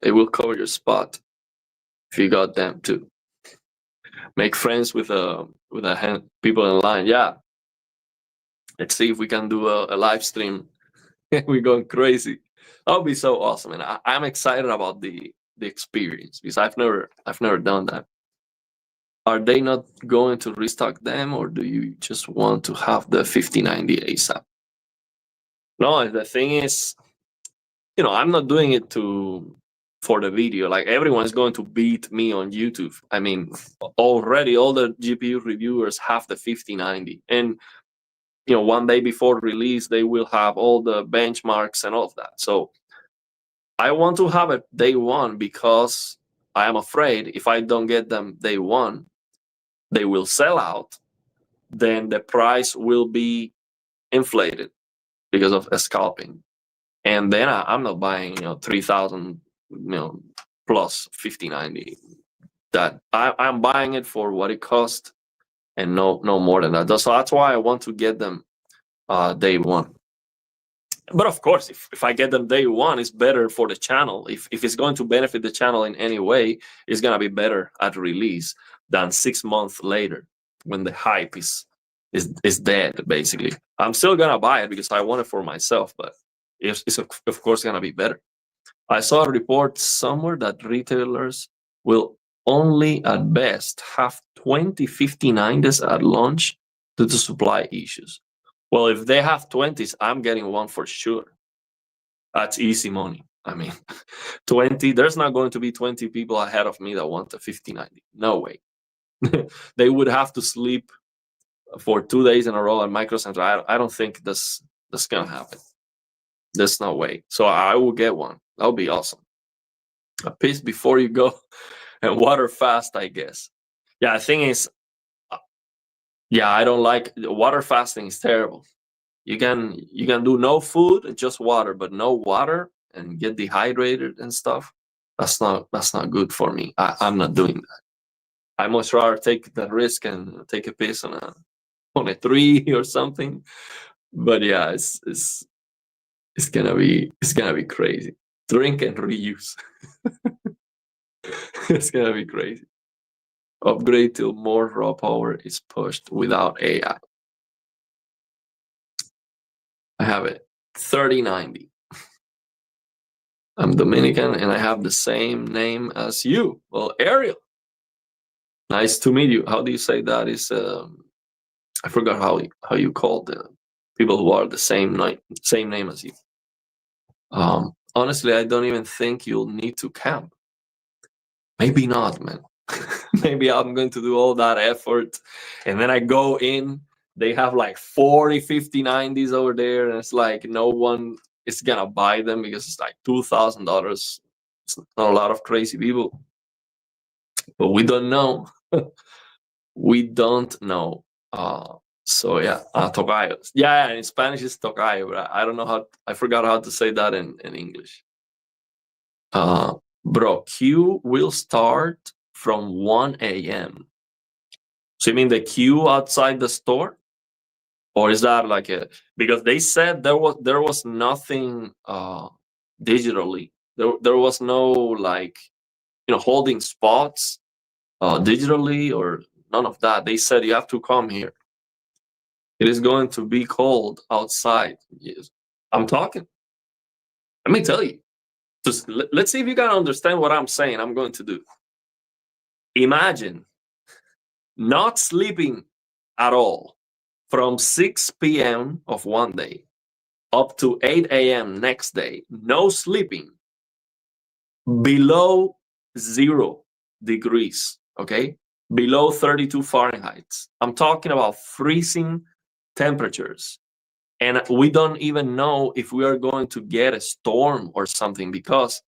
They will cover your spot if you got them too. Make friends with people in line. Yeah. Let's see if we can do a live stream. We're going crazy. That would be so awesome, and I'm excited about the experience because I've never done that. Are they not going to restock them, or do you just want to have the 5090 ASAP? No, the thing is, I'm not doing it for the video. Like, everyone's going to beat me on YouTube. I mean, already all the GPU reviewers have the 5090, and one day before release, they will have all the benchmarks and all of that. So I want to have it day one because I am afraid if I don't get them day one, they will sell out. Then the price will be inflated because of scalping. And then I'm not buying, 3,000, plus 5090. That I'm buying it for what it cost and no more than that. So that's why I want to get them day one. But of course, if I get them day one, it's better for the channel. If it's going to benefit the channel in any way, it's gonna be better at release than 6 months later when the hype is dead. Basically, I'm still gonna buy it because I want it for myself, but it's of course gonna be better. I saw a report somewhere that retailers will only at best have 20 5090s at launch due to supply issues. Well, if they have 20s, I'm getting one for sure. That's easy money. I mean, 20, there's not going to be 20 people ahead of me that want a 5090. No way. They would have to sleep for 2 days in a row at Micro Center. I don't think that's going to happen. There's no way. So I will get one. That would be awesome. A piece before you go and water fast, I guess. Yeah, the thing is, I don't like water fasting. Is terrible. You can do no food, just water, but no water and get dehydrated and stuff. That's not good for me. I'm not doing that. I much rather take the risk and take a piss on a tree or something. But yeah, it's gonna be crazy. Drink and reuse. It's gonna be crazy. Upgrade till more raw power is pushed without AI. I have it 3090. I'm Dominican and I have the same name as you. Well, Ariel. Nice to meet you. How do you say that? Is I forgot how you call the people who are the same name as you. Honestly, I don't even think you'll need to camp. Maybe not, man. Maybe I'm going to do all that effort, and then I go in. They have like 40, 50, 90s over there, and it's like no one is gonna buy them because it's like $2,000. It's not a lot of crazy people, but we don't know. We don't know. So yeah, tocayo. Yeah, in Spanish it's tocayo, but I don't know how. I forgot how to say that in English. Bro, queue will start from 1 a.m. So you mean the queue outside the store, or is that like a? Because they said there was nothing digitally. There was no like holding spots digitally or none of that. They said you have to come here. It is going to be cold outside. Yes. I'm talking. Let me tell you. Just let's see if you can understand what I'm saying. I'm going to do. Imagine not sleeping at all from 6 p.m. of one day up to 8 a.m. next day. No sleeping. Below 0 degrees. Okay? Below 32 Fahrenheit. I'm talking about freezing temperatures. And we don't even know if we are going to get a storm or something because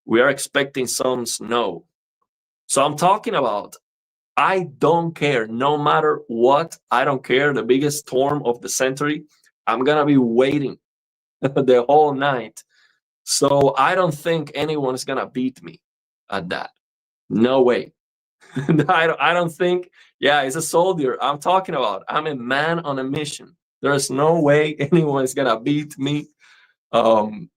we are expecting some snow. So I'm talking about, I don't care. No matter what, I don't care. The biggest storm of the century, I'm going to be waiting the whole night. So I don't think anyone is going to beat me at that. No way. I don't think, yeah, it's a soldier. I'm talking about, I'm a man on a mission. There's no way anyone is going to beat me.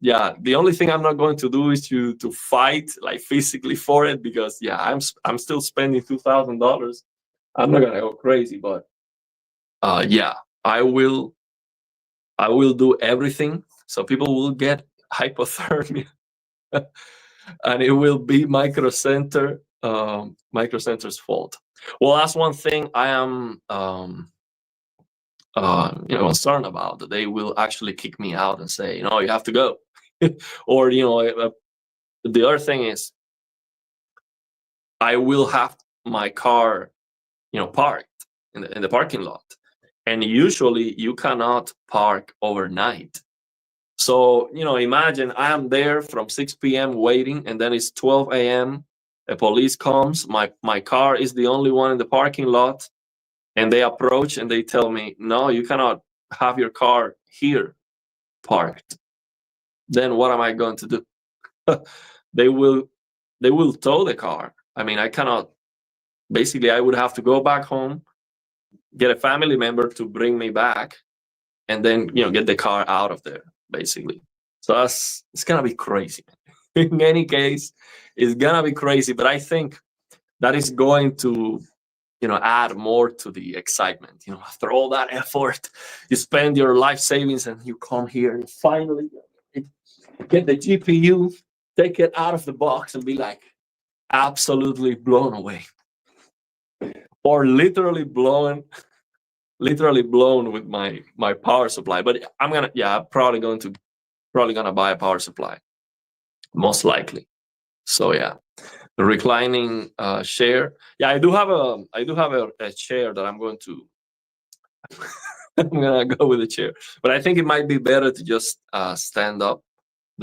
Yeah, the only thing I'm not going to do is to fight like physically for it because yeah, I'm still spending $2,000. I'm not gonna go crazy, but yeah, I will do everything so people will get hypothermia, and it will be Micro Center's fault. Well, that's one thing I am concerned about, that they will actually kick me out and say, you have to go. Or the other thing is I will have my car parked in the parking lot, and usually you cannot park overnight. So imagine I am there from 6 p.m. waiting, and then it's 12 a.m. a police comes, my car is the only one in the parking lot, and they approach and they tell me, no, you cannot have your car here parked. Then what am I going to do? They will tow the car. I mean, I cannot. Basically, I would have to go back home, get a family member to bring me back, and then get the car out of there. Basically, so it's gonna be crazy. In any case, it's gonna be crazy. But I think that is going to add more to the excitement. After all that effort, you spend your life savings, and you come here and finally get the GPU, take it out of the box, and be like absolutely blown away, or literally blown with my power supply. But I'm probably gonna buy a power supply, most likely. So yeah, the reclining chair. Yeah, I do have a chair that I'm going to. I'm gonna go with a chair, but I think it might be better to just stand up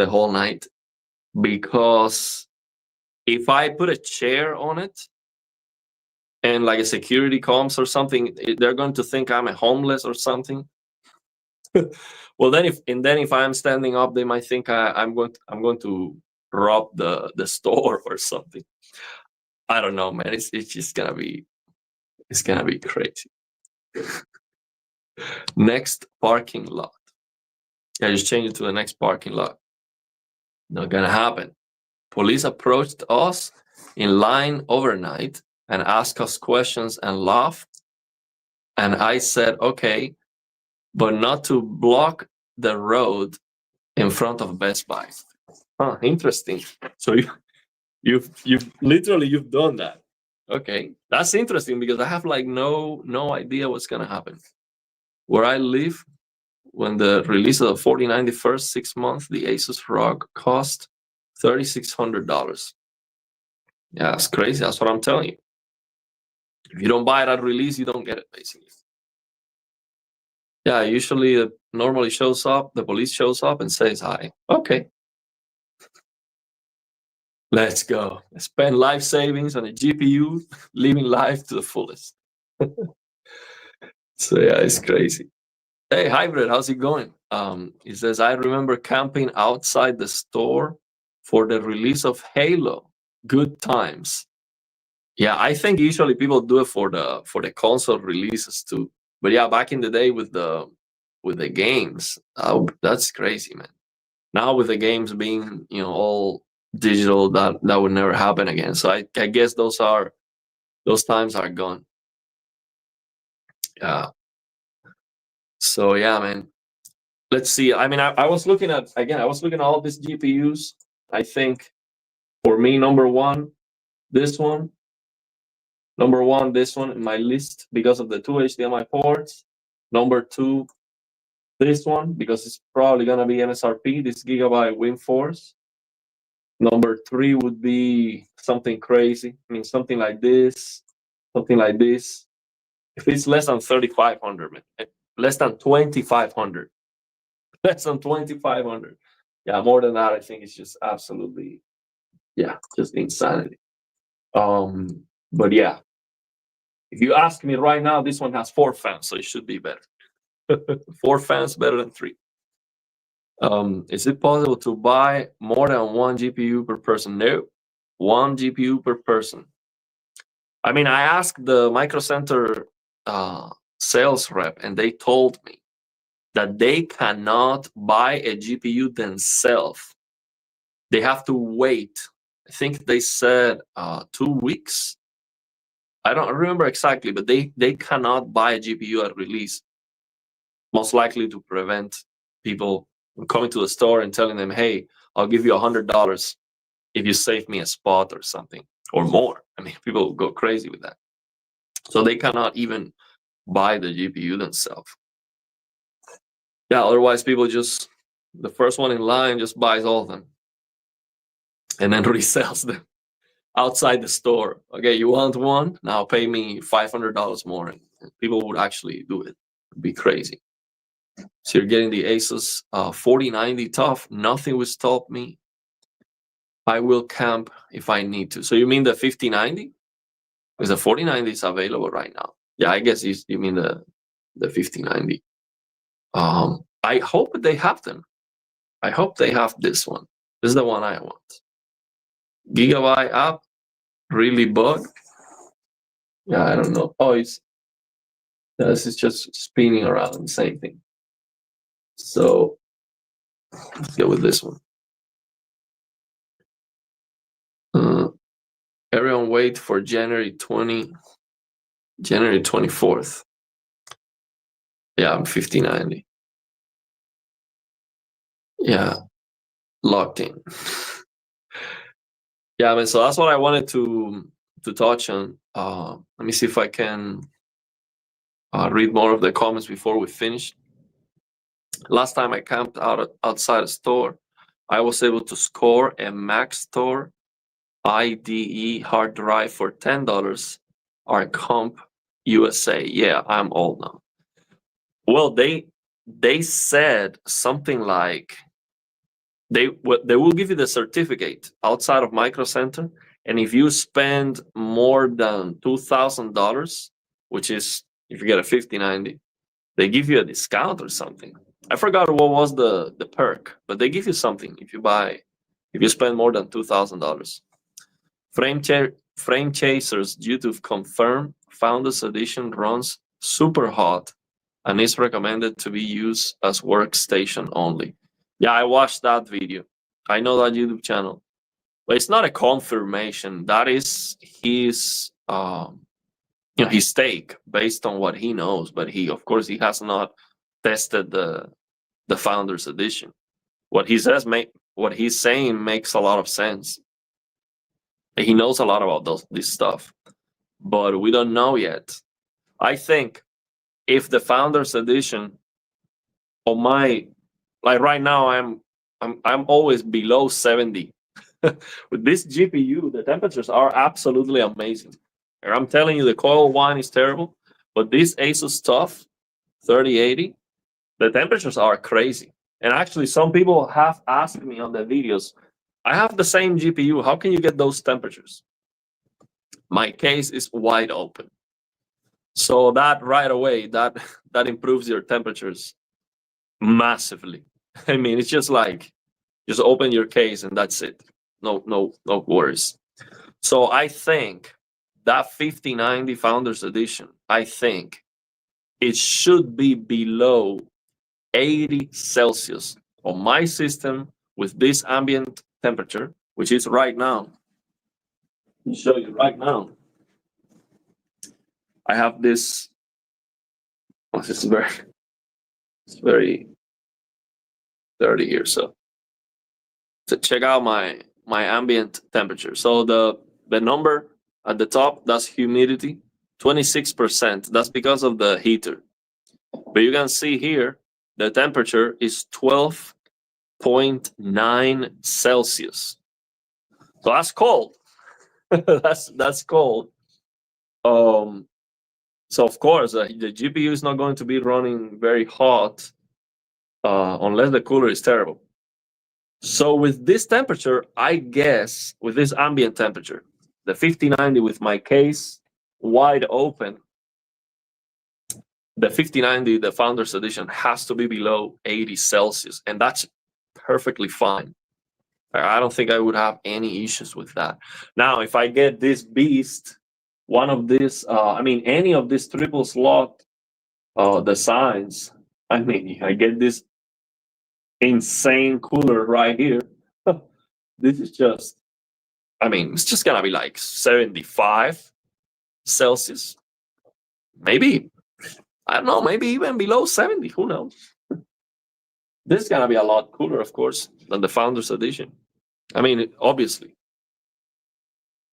the whole night, because if I put a chair on it and like a security comes or something, they're going to think I'm a homeless or something. Well, then if I'm standing up, they might think I'm going to rob the store or something. I don't know, man. It's just gonna be crazy. Next parking lot. I just change it to the next parking lot. Not gonna happen. Police approached us in line overnight and asked us questions and laughed. And I said, okay, but not to block the road in front of Best Buy. Huh, interesting. So you've literally done that. Okay, that's interesting because I have like no idea what's gonna happen. Where I live, when the release of the 4090 first 6 months, the Asus ROG cost $3,600. Yeah, that's crazy. That's what I'm telling you. If you don't buy it at release, you don't get it, basically. Yeah, usually it normally shows up, the police shows up and says hi. Okay. Let's go. Spend life savings on a GPU, living life to the fullest. So yeah, it's crazy. Hey, Hybrid, how's it going? He says, I remember camping outside the store for the release of Halo. Good times. Yeah, I think usually people do it for the console releases too. But yeah, back in the day with the games, that's crazy, man. Now with the games being all digital, that would never happen again. So I guess those times are gone. Yeah. So yeah, man. Let's see. I mean, I was looking at all these GPUs. I think for me, number one, this one in my list because of the 2 HDMI ports. Number two, this one because it's probably gonna be MSRP. This Gigabyte WindForce. Number three would be something crazy. I mean, something like this. If it's less than 3,500, man, less than 2,500. Less than 2,500. Yeah, more than that, I think it's just absolutely, just insanity. But yeah, if you ask me right now, this one has 4 fans, so it should be better. 4 fans better than 3. Is it possible to buy more than 1 GPU per person? No, 1 GPU per person. I mean, I asked the Micro Center sales rep, and they told me that they cannot buy a GPU themselves. They have to wait. I think they said 2 weeks. I don't remember exactly, but they cannot buy a GPU at release. Most likely to prevent people from coming to the store and telling them, "Hey, I'll give you $100 if you save me a spot or something or more." I mean, people go crazy with that. So they cannot even buy the GPU themselves. Yeah, otherwise people just, the first one in line just buys all of them and then resells them outside the store. Okay, you want one? Now pay me $500 more. And people would actually do it. It'd be crazy. So you're getting the Asus 4090 tough. Nothing will stop me. I will camp if I need to. So you mean the 5090? Because the 4090 is available right now. Yeah, I guess you mean the 5090. I hope they have them. I hope they have this one. This is the one I want. Gigabyte app really bug. Yeah, I don't know. Oh, this is just spinning around the same thing. So let's go with this one. Everyone wait for January 24th. Yeah, I'm 5090. Yeah, locked in. Yeah, man. So that's what I wanted to touch on. Let me see if I can read more of the comments before we finish. Last time I camped outside a store, I was able to score a Mac Store IDE hard drive for $10. Our comp USA. Yeah, I'm old now. Well, they said something like they will give you the certificate outside of Micro Center, and if you spend more than $2,000, which is if you get a 5090, they give you a discount or something. I forgot what was the perk, but they give you something if you spend more than $2,000. Frame Chasers YouTube confirmed Founders Edition runs super hot and is recommended to be used as workstation only. Yeah, I watched that video. I know that YouTube channel, but it's not a confirmation. That is his his take based on what he knows. But of course he has not tested the Founders Edition. What he says what he's saying makes a lot of sense. He knows a lot about this stuff. but we don't know yet. I think if the Founders Edition on my, like right now, I'm always below 70. With this GPU, the temperatures are absolutely amazing. And I'm telling you, the coil wine is terrible, but this Asus TUF 3080, the temperatures are crazy. And actually, some people have asked me on the videos, I have the same GPU, how can you get those temperatures? My case is wide open. So that right away, that improves your temperatures massively. I mean, it's just like, just open your case and that's it. No worries. So I think that 5090 Founders Edition, I think it should be below 80 Celsius on my system with this ambient temperature, which is right now. Let me show you right now. I have this. Oh, it's very dirty here. So check out my ambient temperature. So the number at the top, that's humidity, 26%. That's because of the heater. But you can see here, the temperature is 12.9 Celsius. So that's cold. that's cold. So of course, the GPU is not going to be running very hot unless the cooler is terrible. So with this temperature, I guess, with this ambient temperature, the 5090 with my case wide open, the 5090, the Founders Edition, has to be below 80 Celsius, and that's perfectly fine. I don't think I would have any issues with that. Now, if I get this beast, one of these, any of these triple slot designs, I get this insane cooler right here. This is just, it's just gonna be like 75 Celsius. Maybe, I don't know, maybe even below 70, who knows? This is gonna be a lot cooler, of course, than the Founders Edition. Obviously,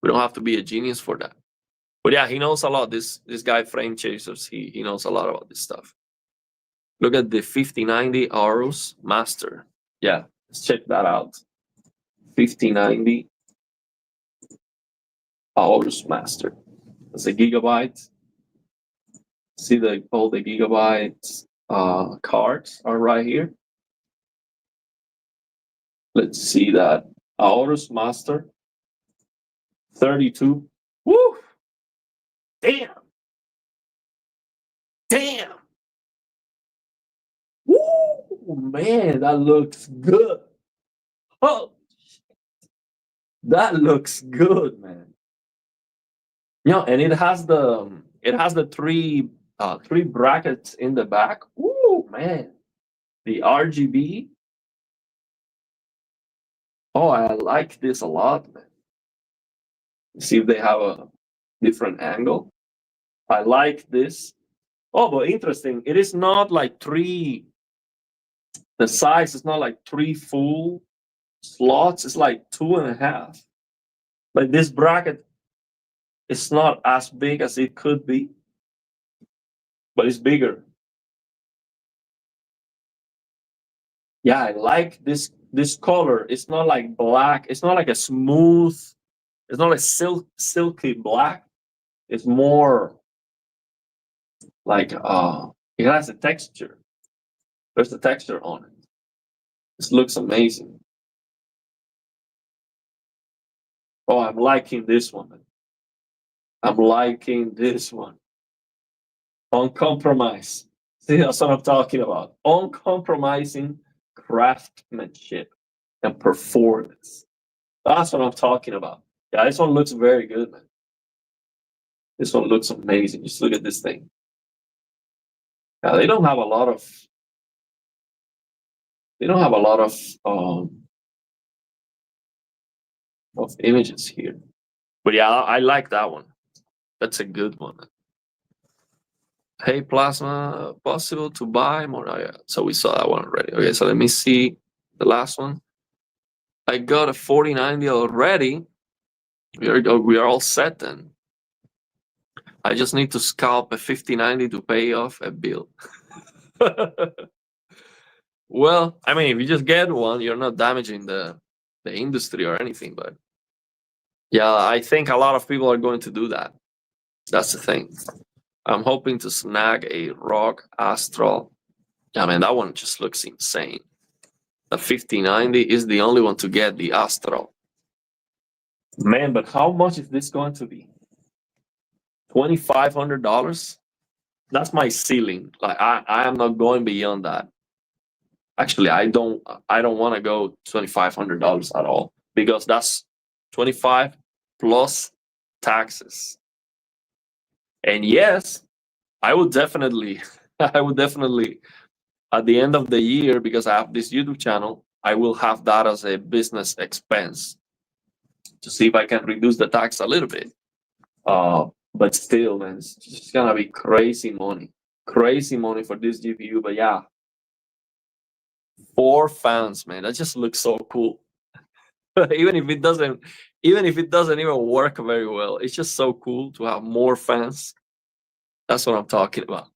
we don't have to be a genius for that. But yeah, he knows a lot. This guy, Frame Chasers, he knows a lot about this stuff. Look at the 5090 Aorus Master. Yeah, let's check that out. 5090 Aorus Master. That's a gigabyte. See all the gigabytes cards are right here. Let's see that. Aorus Master 32. Woo! Damn! Woo! Man, that looks good. Oh, that looks good, man. And it has the three brackets in the back. Ooh, man. The RGB. Oh, I like this a lot, man. See if they have a different angle. I like this. Oh, but interesting. It is not like the size is not like 3 full slots. It's like 2.5. Like this bracket is not as big as it could be, but it's bigger. Yeah, I like this color. It's not like black. It's not like a smooth. It's not like silky black. It's more like it has a texture. There's a texture on it. This looks amazing. Oh, I'm liking this one. I'm liking this one. Uncompromised. See, that's what I'm talking about. Uncompromising craftsmanship and performance. That's what I'm talking about. Yeah, this one looks very good, man. This one looks amazing. Just look at this thing. Yeah, they don't have a lot of images here. But yeah, I like that one. That's a good one. Hey, Plasma, possible to buy more? Oh, yeah. So we saw that one already. Okay, so let me see the last one. I got a 4090 already. We are all set then. I just need to scalp a 5090 to pay off a bill. Well, I mean, if you just get one, you're not damaging the industry or anything. But yeah, I think a lot of people are going to do that. That's the thing. I'm hoping to snag a ROG Astral. I mean, that one just looks insane. The 5090 is the only one to get the Astral. Man, but how much is this going to be? $2,500? That's my ceiling. Like I am not going beyond that. Actually, I don't want to go $2,500 at all, because that's 25 plus taxes. And yes, I would definitely at the end of the year, because I have this YouTube channel, I will have that as a business expense to see if I can reduce the tax a little bit. But still, man, it's just gonna be crazy money for this GPU. But yeah, 4 fans, man, that just looks so cool. even if it doesn't even work very well, it's just so cool to have more fans. That's what I'm talking about.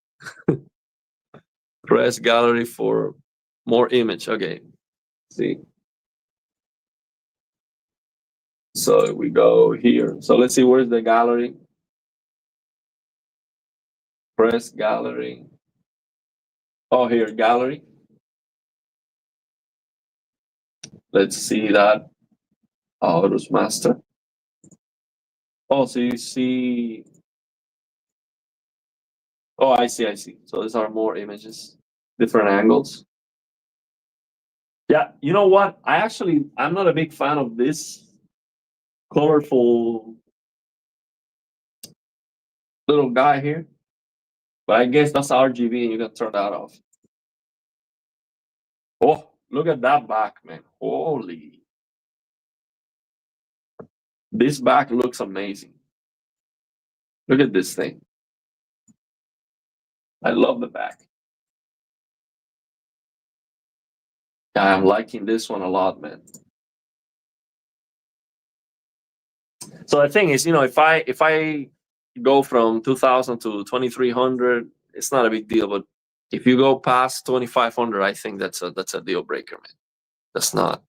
Press gallery for more image. Okay, see. So we go here. So let's see, where's the gallery? Press gallery. Oh, here, gallery. Let's see that. Autos master. Oh, so you see. Oh, I see. So these are more images, different angles. Yeah, you know what? I'm not a big fan of this colorful little guy here, but I guess that's RGB and you can turn that off. Oh, look at that back, man. Holy. This back looks amazing. Look at this thing. I love the back. I'm liking this one a lot, man. So the thing is, if I go from 2,000 to 2,300, it's not a big deal. But if you go past 2,500, I think that's a deal breaker, man. That's not.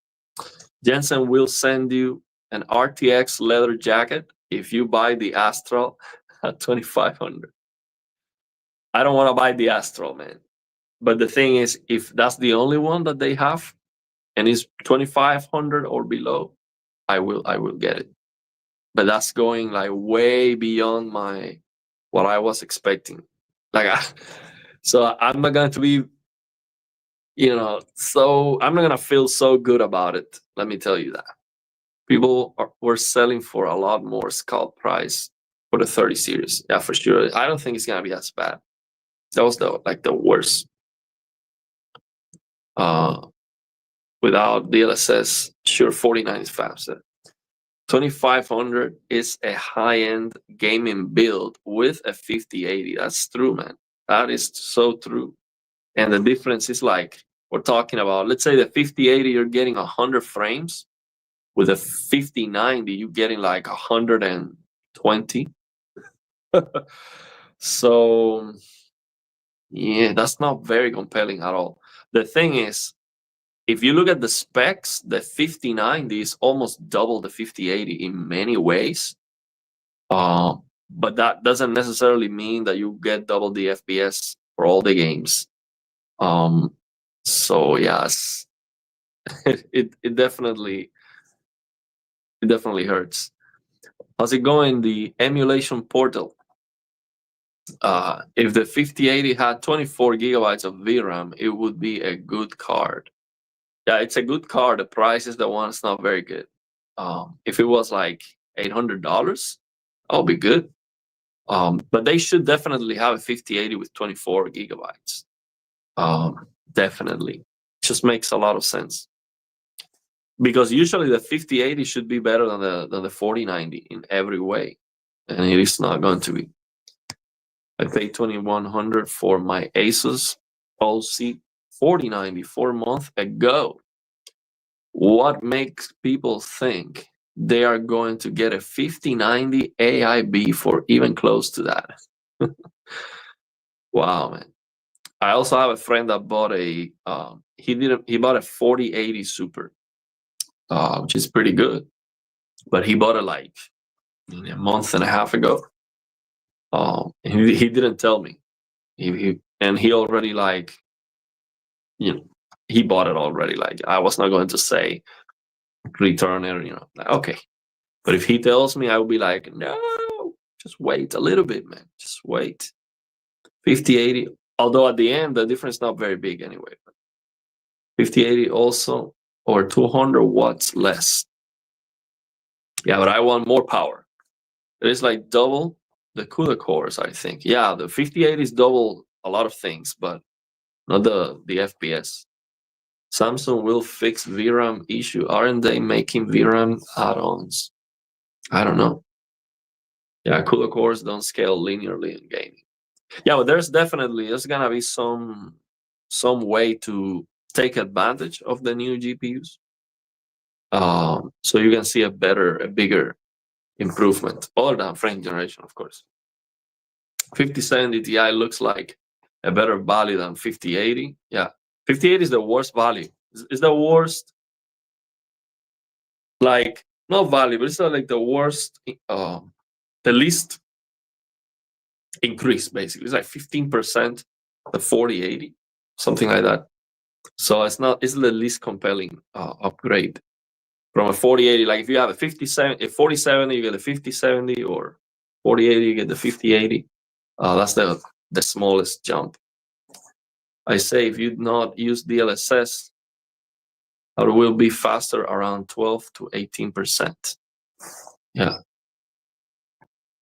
Jensen will send you an RTX leather jacket if you buy the Astral at 2,500. I don't want to buy the Astral, man. But the thing is, if that's the only one that they have and it's 2,500 or below, I will get it. But that's going like way beyond what I was expecting. So I'm not going to be, so I'm not going to feel so good about it. Let me tell you that. People were selling for a lot more scalp price for the 30 series. Yeah, for sure. I don't think it's going to be as bad. That was the worst. Without DLSS, sure, 49 is faster. 2,500 is a high-end gaming build with a 5080. That's true, man. That is so true. And the difference is like, we're talking about, let's say the 5080, you're getting 100 frames. With a 5090, you're getting like 120. So, yeah, that's not very compelling at all. The thing is, if you look at the specs, the 5090 is almost double the 5080 in many ways. But that doesn't necessarily mean that you get double the FPS for all the games. So yes, it definitely hurts. How's it going? The emulation portal. If the 5080 had 24 gigabytes of VRAM, it would be a good card. Yeah, it's a good card. The price is the one that's not very good. If it was like $800, that'll be good. But they should definitely have a 5080 with 24 gigabytes. Definitely. Just makes a lot of sense. Because usually the 5080 should be better than the 4090 in every way. And it is not going to be. I paid $2,100 for my Asus OC 4090 4 months ago. What makes people think they are going to get a 5090 AIB for even close to that. Wow, man. I also have a friend that bought a he bought a 4080 Super, which is pretty good, but he bought it like a month and a half ago. He didn't tell me. He already like, he bought it already. Like, I was not going to say return it, like, okay. But if he tells me, I will be like, no, just wait a little bit, man. Just wait. 5080, although at the end the difference is not very big anyway. 5080 also, or 200 watts less. Yeah, but I want more power. It is like double the CUDA cores, I think. Yeah, the 5080 is double a lot of things, but not the FPS. Samsung will fix VRAM issue. Aren't they making VRAM add-ons? I don't know. Yeah, CUDA cores don't scale linearly in gaming. Yeah, but there's gonna be some way to take advantage of the new GPUs. So you can see a bigger improvement, other than frame generation, of course. 5070 Ti looks like a better value than 5080. Yeah, 5080 is the worst value. It's the worst, like, not value, but it's not like the worst, the least increase, basically. It's like 15%, the 4080, something like that. So it's the least compelling upgrade from a 4080. Like, if you have a 4070, you get a 5070, or 4080, you get the 5080. That's the smallest jump. I say, if you not use DLSS, it will be faster, around 12 to 18%. Yeah.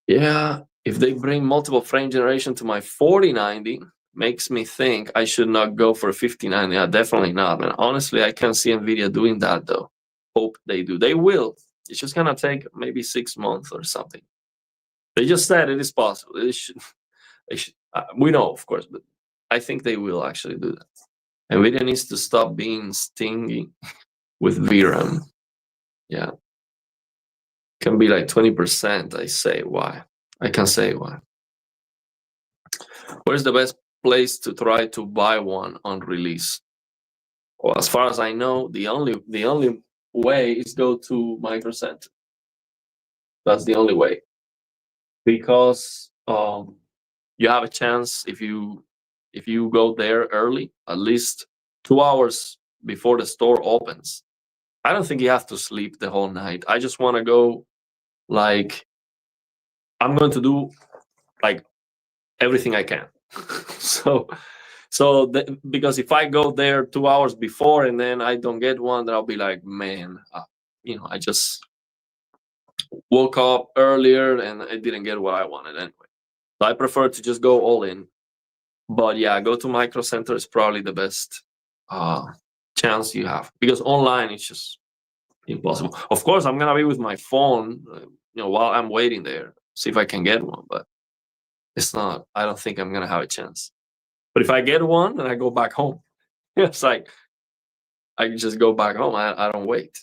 Yeah, if they bring multiple frame generation to my 4090, makes me think I should not go for 5090. Yeah, definitely not, man. Honestly, I can't see NVIDIA doing that, though. Hope they do. They will. It's just gonna take maybe 6 months or something. They just said it is possible. They should. We know, of course, but I think they will actually do that. NVIDIA needs to stop being stingy with VRAM. Yeah. Can be like 20%. I say why. I can say why. Where's the best place to try to buy one on release? Well, as far as I know, the only way is go to Micro Center. That's the only way, because you have a chance if you go there early, at least 2 hours before the store opens. I don't think you have to sleep the whole night. I just want to go, like, I'm going to do like everything I can. Because if I go there 2 hours before and then I don't get one, then I'll be like, man, I just woke up earlier and I didn't get what I wanted anyway. So I prefer to just go all in. But yeah, go to Micro Center is probably the best chance you have, because online it's just impossible. Of course, I'm gonna be with my phone, while I'm waiting there, see if I can get one. But it's not. I don't think I'm gonna have a chance. But if I get one, then I go back home. It's like I can just go back home. I don't wait.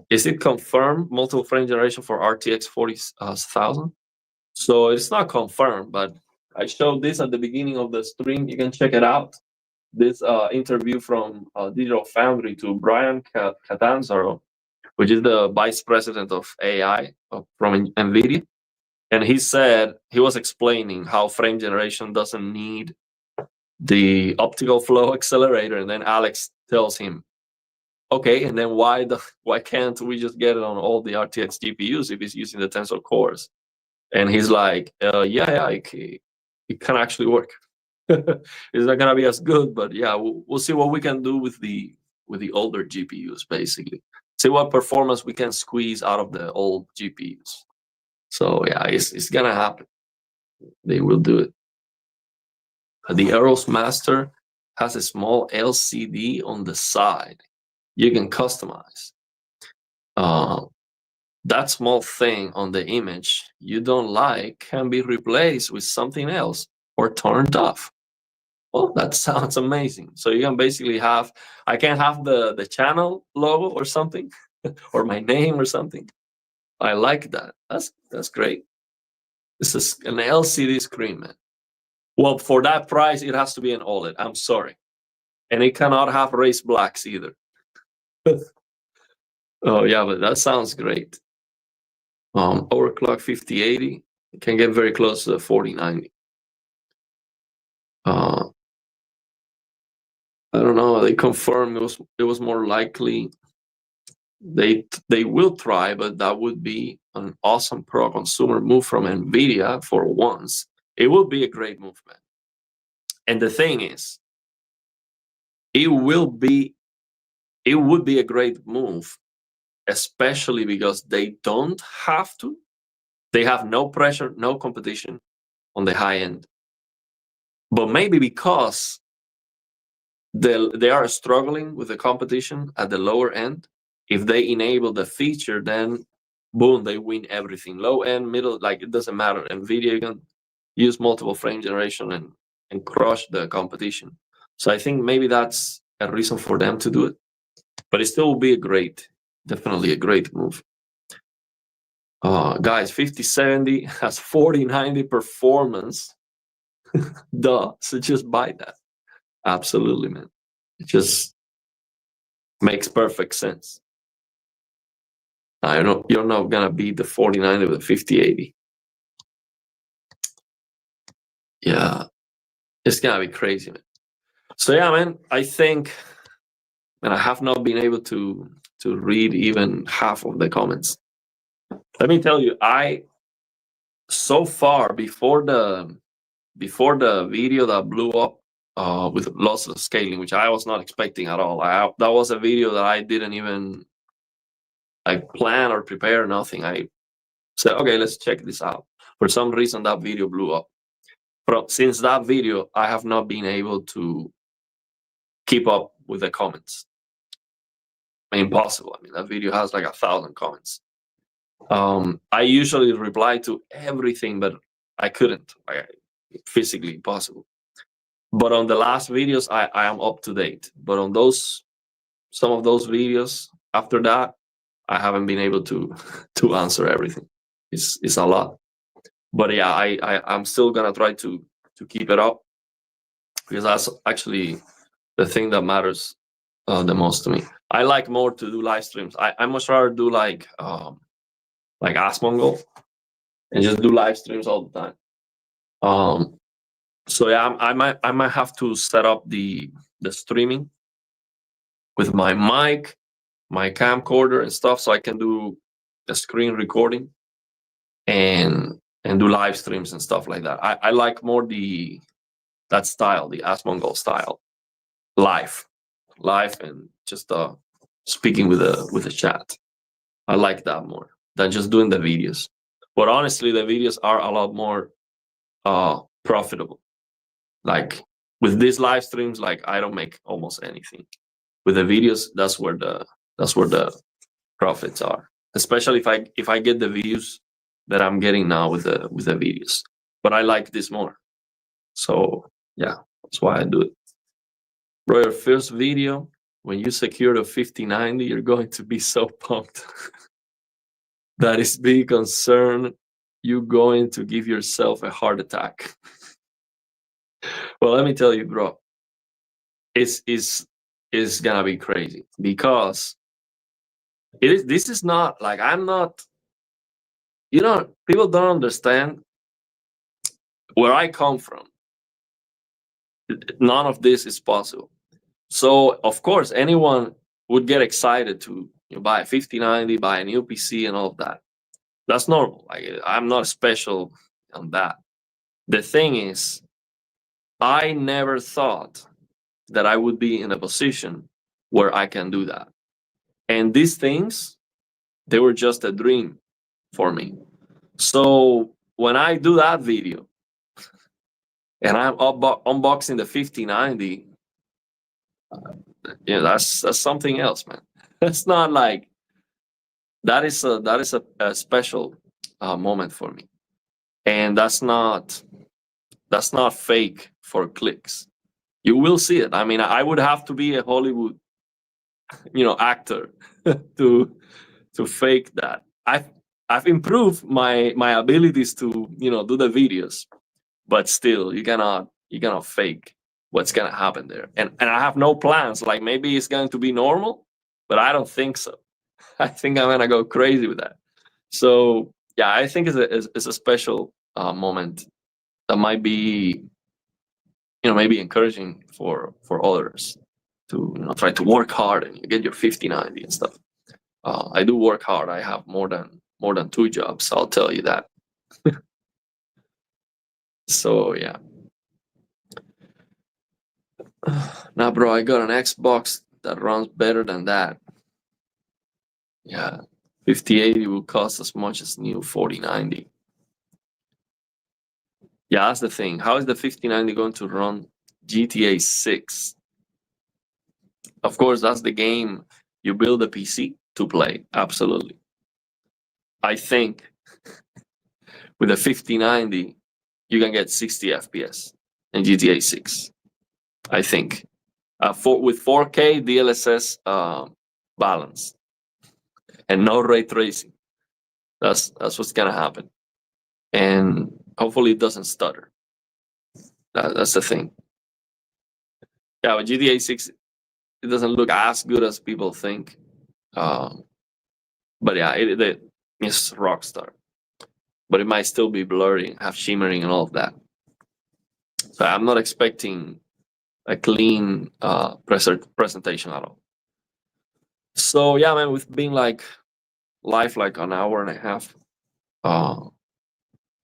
Is it confirmed multiple frame generation for RTX 40,000? So it's not confirmed, but I showed this at the beginning of the stream. You can check it out. This interview from Digital Foundry to Brian Catanzaro, which is the vice president of AI from NVIDIA. And he said, he was explaining how frame generation doesn't need the optical flow accelerator. And then Alex tells him, okay, and then why can't we just get it on all the RTX GPUs if it's using the Tensor cores? And he's like, it can actually work. It's not gonna be as good, but yeah, we'll see what we can do with the older GPUs, basically. See what performance we can squeeze out of the old GPUs. So yeah, it's gonna happen. They will do it. The Eros Master has a small LCD on the side. You can customize. That small thing on the image you don't like can be replaced with something else or turned off. Well, that sounds amazing. So you can basically have, I can have the channel logo or something, or my name or something. I like that. That's great. This is an LCD screen, man. Well, for that price, it has to be an OLED. I'm sorry. And it cannot have raised blacks either. Oh, yeah, but that sounds great. Overclock 5080. It can get very close to the 4090. I don't know. They confirmed it was more likely. They will try, but that would be an awesome pro consumer move from NVIDIA for once. It would be a great movement. And the thing is, it would be a great move, especially because they don't have to. They have no pressure, no competition on the high end. But maybe because they are struggling with the competition at the lower end, if they enable the feature, then boom, they win everything. Low end, middle, like it doesn't matter. NVIDIA can use multiple frame generation and crush the competition. So I think maybe that's a reason for them to do it. But it still will be definitely a great move. Guys, 5070 has 4090 performance. Duh. So just buy that. Absolutely, man. It just makes perfect sense. You're not gonna beat the 4090 with the 5080. Yeah, it's gonna be crazy, man. So yeah, man, I think, and I have not been able to read even half of the comments. Let me tell you, so far before the video that blew up with lossless scaling, which I was not expecting at all. That was a video that I didn't even plan or prepare, nothing. I said, okay, let's check this out. For some reason, that video blew up. But since that video, I have not been able to keep up with the comments. Impossible. I mean, that video has like 1,000 comments. I usually reply to everything, but I couldn't. Physically impossible. But on the last videos, I am up to date. But on some of those videos after that, I haven't been able to answer everything. It's a lot. But yeah, I'm still gonna try to keep it up, because that's actually the thing that matters the most to me. I like more to do live streams. I much rather do like Asmongold and just do live streams all the time. So yeah, I might have to set up the streaming with my mic, my camcorder and stuff, so I can do the screen recording and do live streams and stuff like that. I like more that style, the Asmongold style, live and just speaking with the chat. I like that more than just doing the videos. But honestly, the videos are a lot more profitable. Like with these live streams, like I don't make almost anything. With the videos, that's where the profits are. Especially if I get the views that I'm getting now with the videos. But I like this more. So yeah, that's why I do it. Bro, your first video, when you secure the 5090, you're going to be so pumped. That is big concern. You're going to give yourself a heart attack. Well, let me tell you, bro, it's gonna be crazy, because this is not like, I'm not, people don't understand where I come from. None of this is possible. So of course anyone would get excited to buy a 5090, buy a new PC and all of that. That's normal. Like, I'm not special on that. The thing is, I never thought that I would be in a position where I can do that. And these things, they were just a dream for me. So when I do that video and I'm unboxing the 5090, that's something else, man. That's not like, that is a special moment for me. And that's not fake for clicks. You will see it. I mean, I would have to be a Hollywood, actor to fake that. I've improved my abilities to do the videos, but still you cannot fake what's gonna happen there. And I have no plans. Like maybe it's going to be normal, but I don't think so. I think I'm gonna go crazy with that. So yeah, I think it's a special moment that might be maybe encouraging for others to try to work hard and you get your 5090 and stuff. I do work hard. I have more than 2 jobs, I'll tell you that. So yeah. Now bro, I got an Xbox that runs better than that. Yeah, 5080 will cost as much as new 4090. Yeah, that's the thing. How is the 5090 going to run GTA 6? Of course, that's the game you build a PC to play. Absolutely. I think with a 5090, you can get 60 FPS in GTA 6. I think with 4K DLSS balance and no ray tracing. That's what's gonna happen, and hopefully it doesn't stutter. That's the thing. Yeah, with GTA 6, it doesn't look as good as people think, but yeah, it's Rockstar. But it might still be blurry, have shimmering, and all of that. So I'm not expecting a clean presentation at all. So yeah, man, we've been like live like an hour and a half.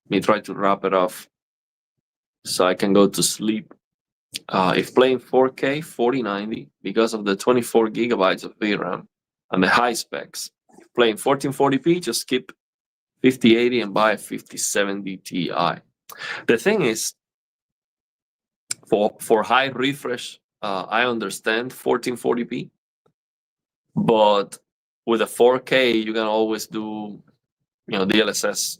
Me try to wrap it off so I can go to sleep. If playing 4K 4090 because of the 24 gigabytes of VRAM and the high specs, if playing 1440p, just skip 5080 and buy a 5070 Ti. The thing is, for high refresh, I understand 1440p, but with a 4K, you can always do DLSS.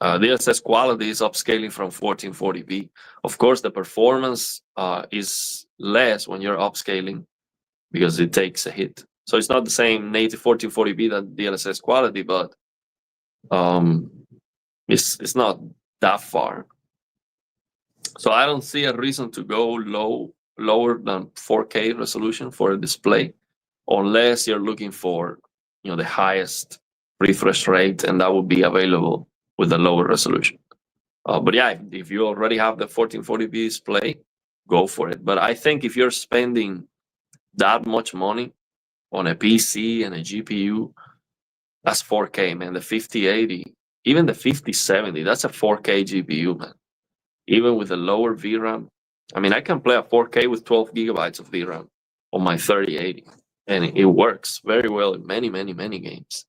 DLSS quality is upscaling from 1440p. Of course, the performance is less when you're upscaling because it takes a hit. So it's not the same native 1440p that DLSS quality, but it's not that far. So I don't see a reason to go lower than 4K resolution for a display, unless you're looking for the highest refresh rate, and that would be available with a lower resolution. But yeah, if you already have the 1440p display, go for it. But I think if you're spending that much money on a PC and a GPU, that's 4K, man. The 5080, even the 5070, that's a 4K GPU, man. Even with a lower VRAM. I mean, I can play a 4K with 12 gigabytes of VRAM on my 3080, and it works very well in many, many, many games.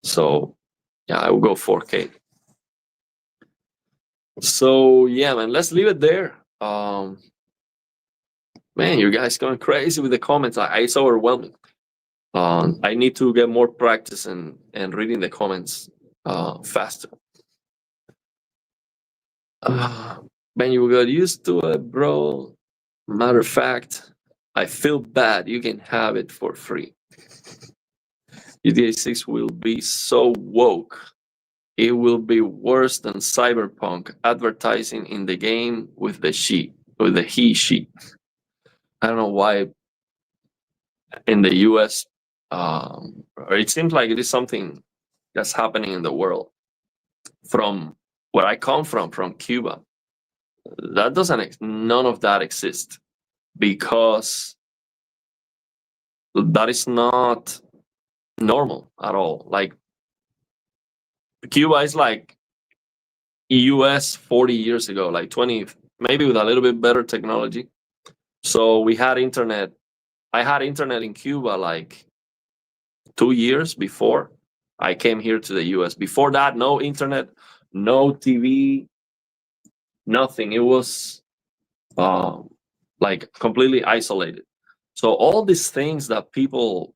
So yeah, I will go 4K. So yeah, man, let's leave it there. Man, you guys going crazy with the comments. It's overwhelming. I need to get more practice and reading the comments faster. Man, you got used to it, bro. Matter of fact, I feel bad. You can have it for free. GTA 6 will be so woke. It will be worse than Cyberpunk advertising in the game with the he, she. I don't know why in the US, it seems like it is something that's happening in the world. From where I come from Cuba, none of that exists, because that is not normal at all. Like Cuba is like US 40 years ago, like 20, maybe with a little bit better technology. So we had internet. I had internet in Cuba like 2 years before I came here to the US. Before that, no internet, no TV, nothing. It was like completely isolated. So all these things that people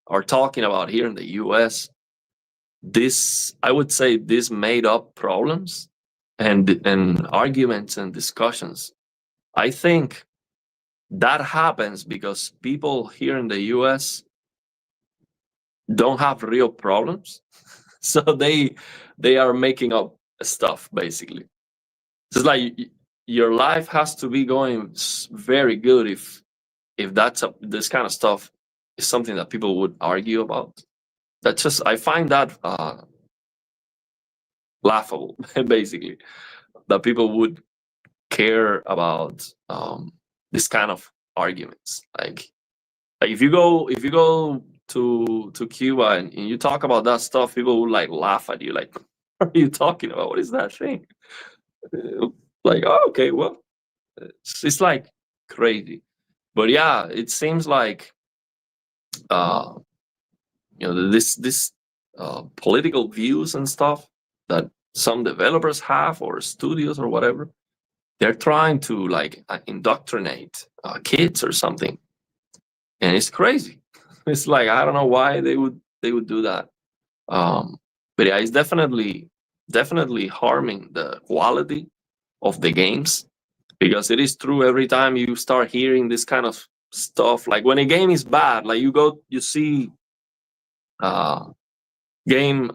are talking about here in the US, I would say these made up problems and arguments and discussions, I think that happens because people here in the US don't have real problems. So they are making up stuff basically. It's like your life has to be going very good if this kind of stuff is something that people would argue about. That's just, I find that laughable, basically, that people would care about this kind of arguments. Like if you go to Cuba and you talk about that stuff, people would like laugh at you, like, what are you talking about? What is that thing? Like, oh, okay, well, it's like crazy. But yeah, it seems like uh, this political views and stuff that some developers have or studios or whatever, they're trying to like indoctrinate kids or something, and it's crazy. It's like, I don't know why they would do that. But yeah, it's definitely harming the quality of the games, because it is true, every time you start hearing this kind of stuff, like when a game is bad, like you see game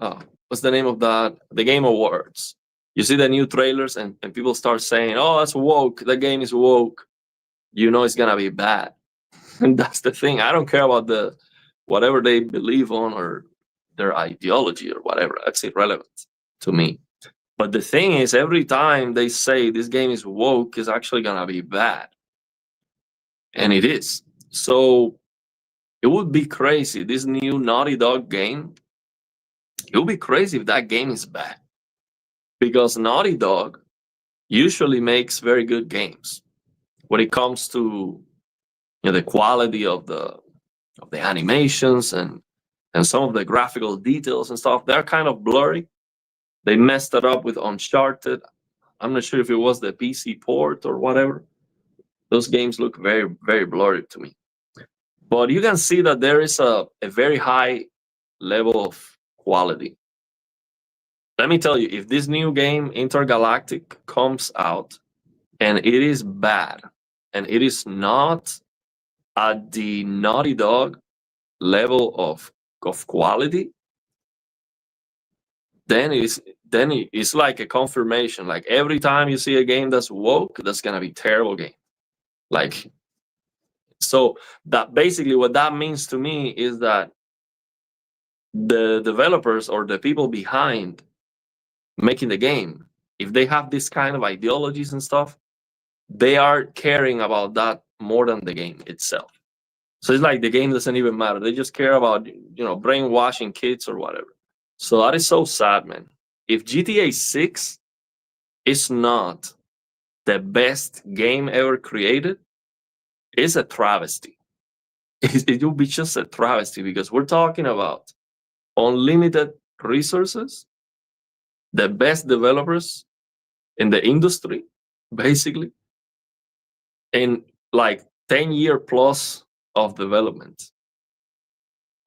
what's the name of that, the Game Awards, you see the new trailers and people start saying, oh, that's woke, the game is woke, it's gonna be bad. And that's the thing, I don't care about the whatever they believe on or their ideology or whatever, that's irrelevant to me. But the thing is, every time they say this game is woke, is actually gonna be bad, and it is. So it would be crazy, this new Naughty Dog game, it would be crazy if that game is bad, because Naughty Dog usually makes very good games when it comes to the quality of the animations and some of the graphical details and stuff. They're kind of blurry. They messed it up with Uncharted. I'm not sure if it was the PC port or whatever. Those games look very, very blurry to me. But you can see that there is a very high level of quality. Let me tell you, if this new game, Intergalactic, comes out and it is bad, and it is not at the Naughty Dog level of quality, then it's like a confirmation. Like every time you see a game that's woke, that's gonna be a terrible game. Like, so that basically what that means to me is that the developers or the people behind making the game, if they have this kind of ideologies and stuff, they are caring about that more than the game itself. So it's like the game doesn't even matter. They just care about brainwashing kids or whatever. So that is so sad, man. If GTA 6 is not the best game ever created, it's a travesty. It will be just a travesty, because we're talking about unlimited resources, the best developers in the industry, basically, in like 10-year plus of development.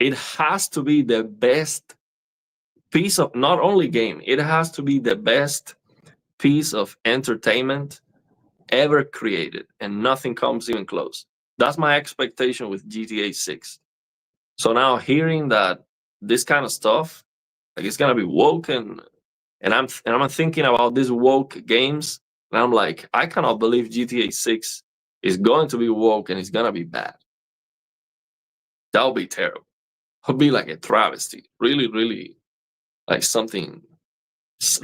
It has to be the best piece of not only game, it has to be the best piece of entertainment ever created, and nothing comes even close. That's my expectation with GTA 6. So now hearing that this kind of stuff, like it's gonna be woke, and I'm thinking about these woke games, and I'm like, I cannot believe GTA 6 is going to be woke and it's gonna be bad. That would be terrible. It would be like a travesty. Really, really, like something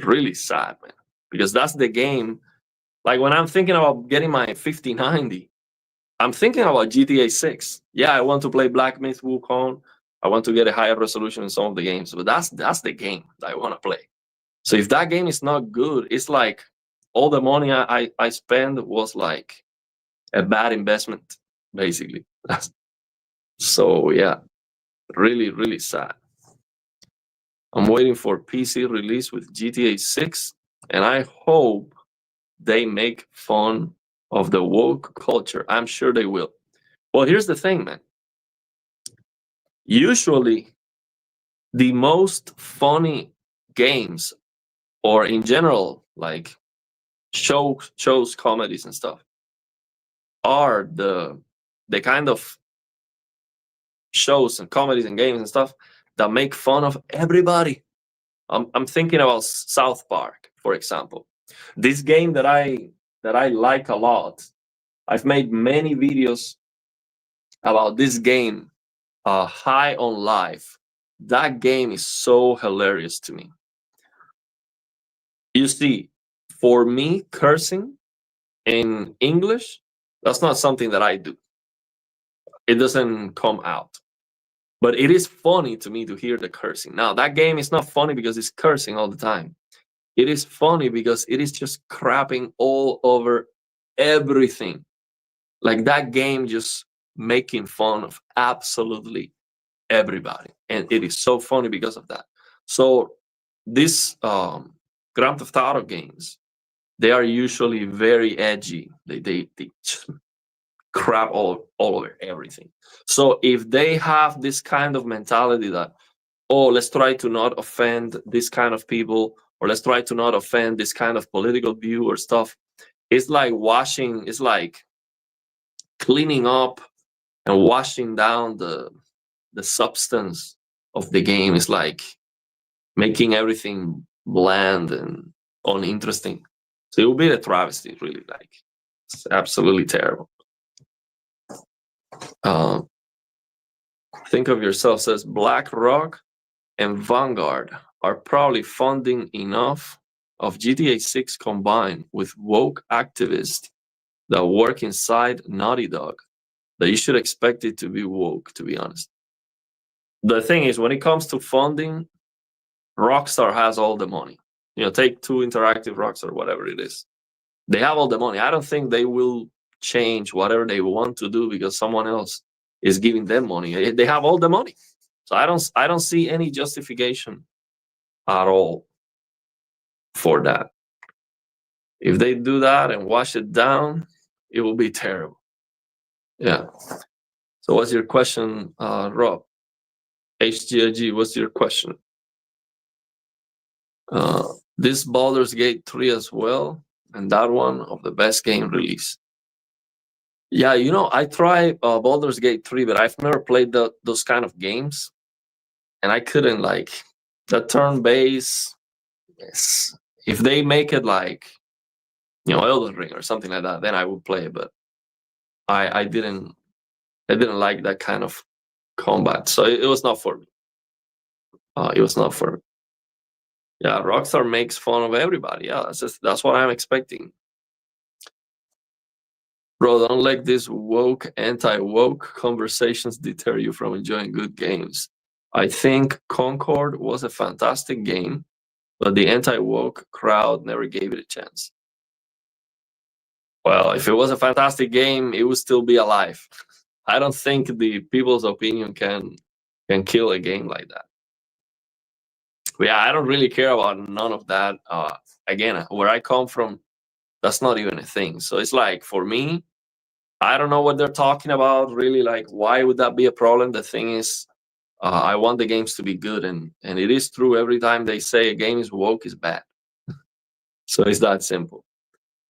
really sad, man. Because that's the game. Like when I'm thinking about getting my 5090, I'm thinking about GTA 6. Yeah, I want to play Black Myth Wukong. I want to get a higher resolution in some of the games, but that's the game that I want to play. So if that game is not good, it's like all the money I spend was like a bad investment, basically. So yeah, really, really sad. I'm waiting for PC release with GTA 6, and I hope they make fun of the woke culture. I'm sure they will. Well, here's the thing, man. Usually, the most funny games, or in general, like shows, comedies and stuff, are the kind of shows and comedies and games and stuff that make fun of everybody. I'm thinking about South Park, for example. This game that I like a lot. I've made many videos about this game, High on Life. That game is so hilarious to me. You see, for me, cursing in English, that's not something that I do. It doesn't come out. But it is funny to me to hear the cursing. Now, that game is not funny because it's cursing all the time. It is funny because it is just crapping all over everything. Like that game just making fun of absolutely everybody. And it is so funny because of that. So these Grand Theft Auto games, they are usually very edgy. They just crap all over everything. So if they have this kind of mentality that, oh, let's try to not offend this kind of people, or let's try to not offend this kind of political view or stuff, it's like it's like cleaning up and washing down the substance of the game. Is like making everything bland and uninteresting. So it will be a travesty, really. Like, it's absolutely terrible. Think of yourself as BlackRock and Vanguard are probably funding enough of GTA 6 combined with woke activists that work inside Naughty Dog that you should expect it to be woke, to be honest. The thing is, when it comes to funding, Rockstar has all the money. You know, take Two Interactive, Rockstar, whatever it is. They have all the money. I don't think they will change whatever they want to do because someone else is giving them money. They have all the money. So I don't see any justification at all for that. If they do that and wash it down, it will be terrible. Yeah. So what's your question, Rob? HGIG, what's your question? This Baldur's Gate 3 as well, and that one of the best game release. Yeah, you know, I tried Baldur's Gate 3, but I've never played those kind of games. And I couldn't, like, the turn-based, yes. If they make it like, you know, Elden Ring or something like that, then I would play it. But I didn't like that kind of combat. So it was not for me. It was not for me. Yeah, Rockstar makes fun of everybody. Yeah, that's what I'm expecting. Bro, don't let these woke, anti-woke conversations deter you from enjoying good games. I think Concord was a fantastic game, but the anti-woke crowd never gave it a chance. Well, if it was a fantastic game, it would still be alive. I don't think the people's opinion can kill a game like that. But yeah, I don't really care about none of that. Again, where I come from, that's not even a thing. So it's like, for me, I don't know what they're talking about, really. Like, why would that be a problem? The thing is, I want the games to be good, and it is true. Every time they say a game is woke, is bad. So it's that simple.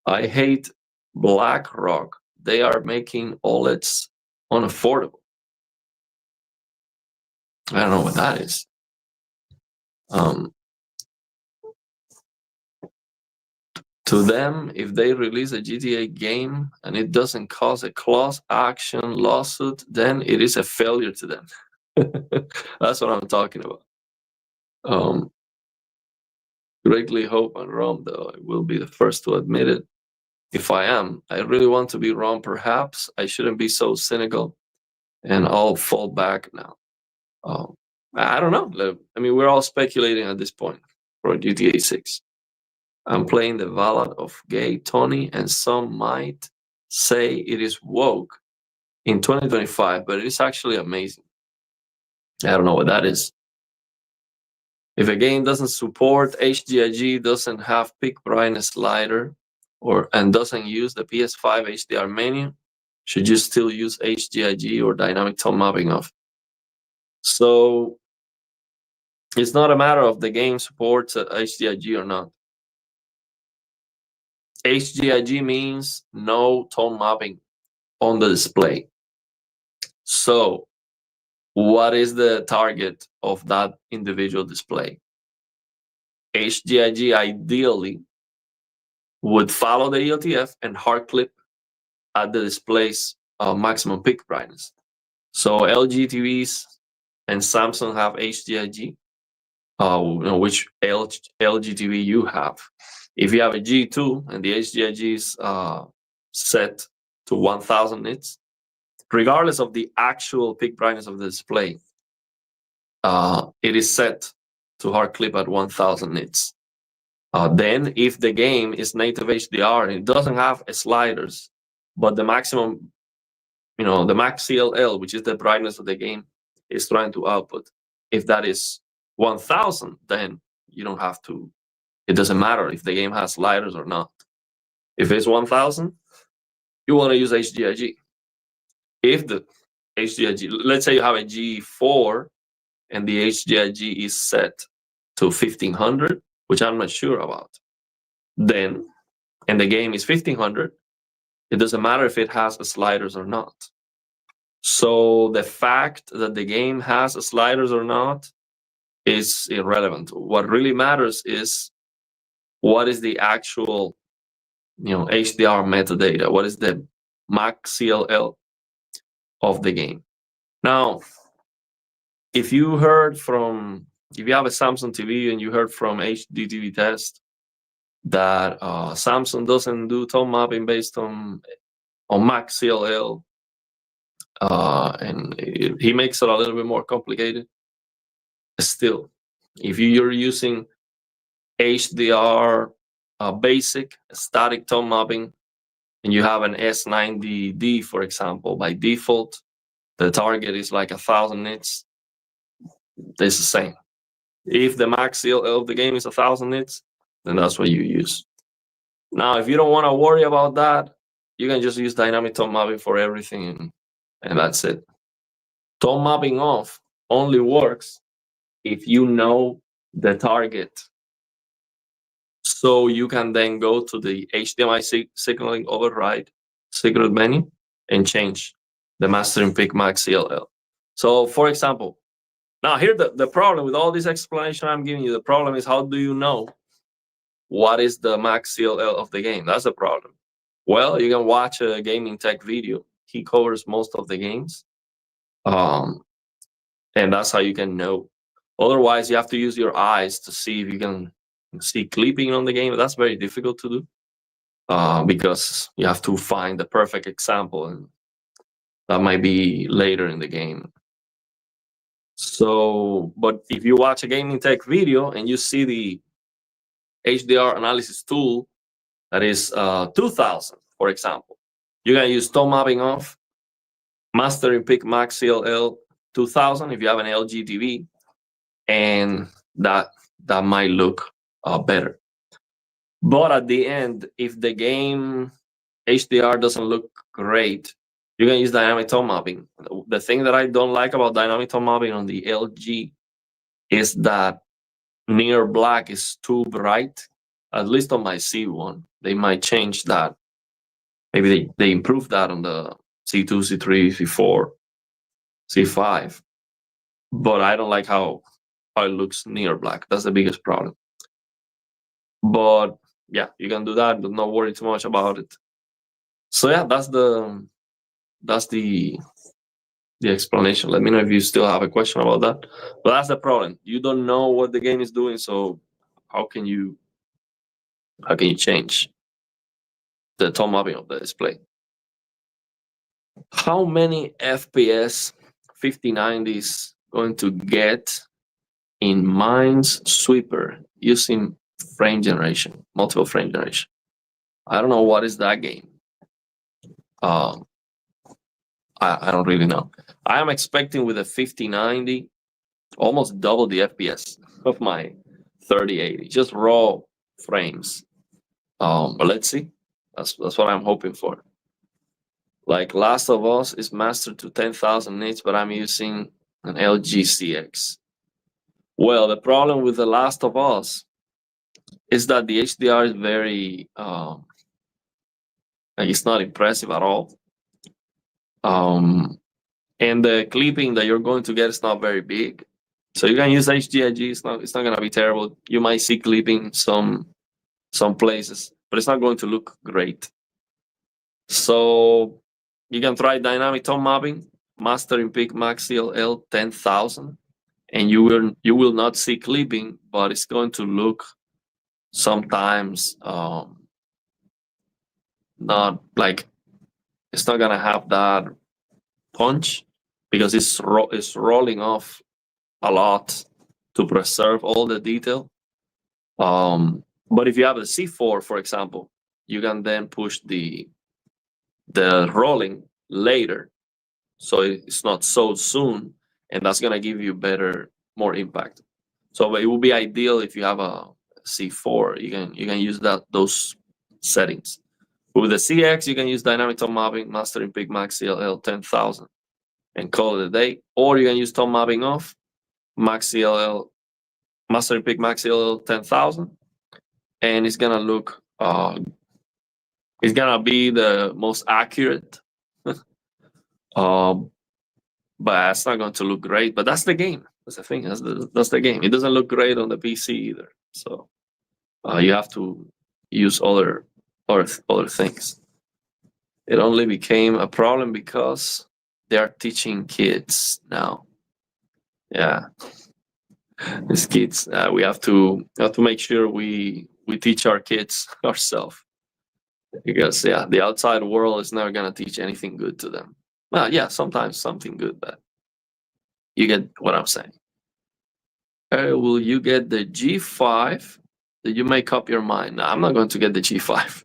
I hate BlackRock. They are making OLEDs unaffordable. I don't know what that is. To them, if they release a GTA game and it doesn't cause a class action lawsuit, then it is a failure to them. That's what I'm talking about. Greatly hope I'm wrong, though. I will be the first to admit it. If I am, I really want to be wrong. Perhaps I shouldn't be so cynical, and I'll fall back now. I don't know. I mean, we're all speculating at this point for GTA 6. I'm playing the Ballad of Gay Tony, and some might say it is woke in 2025, but it is actually amazing. I don't know what that is. If a game doesn't support HDIG, doesn't have peak brightness slider, and doesn't use the PS5 HDR menu, should you still use HDIG or dynamic tone mapping off? So it's not a matter of the game supports HDIG or not. HDIG means no tone mapping on the display. So what is the target of that individual display. HGIG ideally would follow the ELTF and hard clip at the display's maximum peak brightness. So LG TVs and Samsung have HGIG, which LG TV you have. If you have a G2 and the HGIG is set to 1000 nits, regardless of the actual peak brightness of the display, it is set to hard clip at 1000 nits. Then if the game is native HDR and it doesn't have sliders, but the maximum, the max CLL, which is the brightness of the game is trying to output, if that is 1000, then you don't have to, it doesn't matter if the game has sliders or not. If it's 1000, you want to use HGIG. If the HGIG, let's say you have a G4 and the HGIG is set to 1500, which I'm not sure about, then, and the game is 1500, it doesn't matter if it has sliders or not. So the fact that the game has sliders or not is irrelevant. What really matters is what is the actual, HDR metadata. What is the max CLL of the game? Now, if you have a Samsung TV and you heard from HDTV Test that Samsung doesn't do tone mapping based on max CLL, and he makes it a little bit more complicated. Still, if you're using HDR basic static tone mapping and you have an S90D, for example, by default, the target is like 1000 nits. It's the same. If the max CLL of the game is 1000 nits, then that's what you use. Now, if you don't want to worry about that, you can just use dynamic tone mapping for everything, and that's it. Tone mapping off only works if you know the target. So you can then go to the HDMI signaling override secret menu and change the mastering peak max CLL. So for example, now here the problem with all this explanation I'm giving you, the problem is how do you know what is the max CLL of the game? That's the problem. Well, you can watch a gaming tech video. He covers most of the games. And that's how you can know. Otherwise, you have to use your eyes to see if you can see clipping on the game. That's very difficult to do because you have to find the perfect example, and that might be later in the game. So, but if you watch a gaming tech video and you see the HDR analysis tool that is 2000, for example, you can use tone mapping off, mastering peak max CLL 2000 if you have an LG TV, and that might look better. But at the end, if the game HDR doesn't look great, you can use dynamic tone mapping. The thing that I don't like about dynamic tone mapping on the LG is that near black is too bright, at least on my C1. They might change that. Maybe they improve that on the C2, C3, C4, C5. But I don't like how it looks near black. That's the biggest problem. But yeah, you can do that, but not worry too much about it. So yeah, that's the explanation. Let me know if you still have a question about that. But that's the problem. You don't know what the game is doing, so how can you change the tone mapping of the display? How many FPS 5090 is going to get in Minesweeper using frame generation, multiple frame generation? I don't know what is that game. I don't really know. I am expecting with a 5090 almost double the FPS of my 3080, just raw frames. But let's see. That's what I'm hoping for. Like Last of Us is mastered to 10,000 nits, but I'm using an LG CX. Well, the problem with The Last of Us is that the HDR is very, it's not impressive at all. And the clipping that you're going to get is not very big. So you can use HDIG. It's not gonna be terrible. You might see clipping some places, but it's not going to look great. So you can try dynamic tone mapping, master in peak max CLL 10,000, and you will not see clipping, but it's going to look sometimes not like, it's not gonna have that punch because it's rolling off a lot to preserve all the detail. But if you have a C4, for example, you can then push the rolling later, so it's not so soon, and that's gonna give you more impact. So it would be ideal if you have a C4. You can use those settings. With the CX, you can use dynamic tone mapping, master in peak max CLL 10,000, and call it a day. Or you can use tone mapping off, max CLL, master in peak max CLL 10,000, and it's gonna look. It's gonna be the most accurate, but it's not going to look great. But that's the game. That's the thing. That's the game. It doesn't look great on the PC either. So you have to use other things. It only became a problem because they are teaching kids now. Yeah, these kids. We have to make sure we teach our kids ourselves. Because the outside world is never gonna teach anything good to them. Well, yeah, sometimes something good, but you get what I'm saying. Will you get the G5? Did you make up your mind? No, I'm not going to get the G5.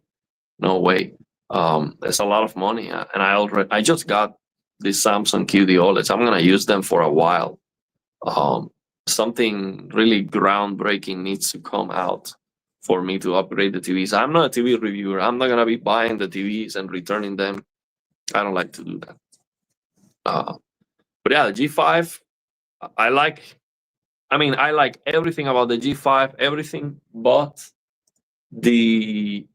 No way. There's a lot of money, and I just got the Samsung QD OLEDs. I'm gonna use them for a while. Something really groundbreaking needs to come out for me to upgrade the TVs. I'm not a TV reviewer. I'm not gonna be buying the TVs and returning them. I don't like to do that. But yeah, the G5, I like everything about the G5, everything but the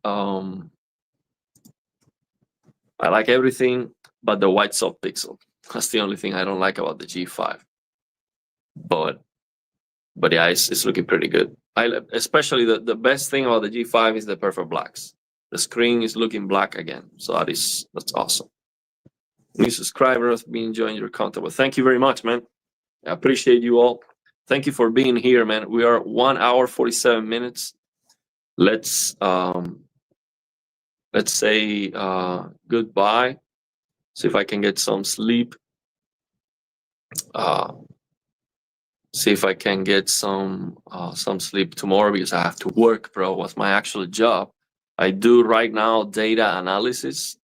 I like everything but the white soft pixel. That's the only thing I don't like about the G5. But yeah, it's looking pretty good. Especially the best thing about the G5 is the perfect blacks. The screen is looking black again, so that's awesome. New subscriber has been enjoying your content. Well, thank you very much, man. I appreciate you all. Thank you for being here, man. We are 1 hour 47 minutes. Let's say goodbye. See if I can get some sleep. See if I can get some sleep tomorrow because I have to work, bro. What's my actual job? I do right now data analysis,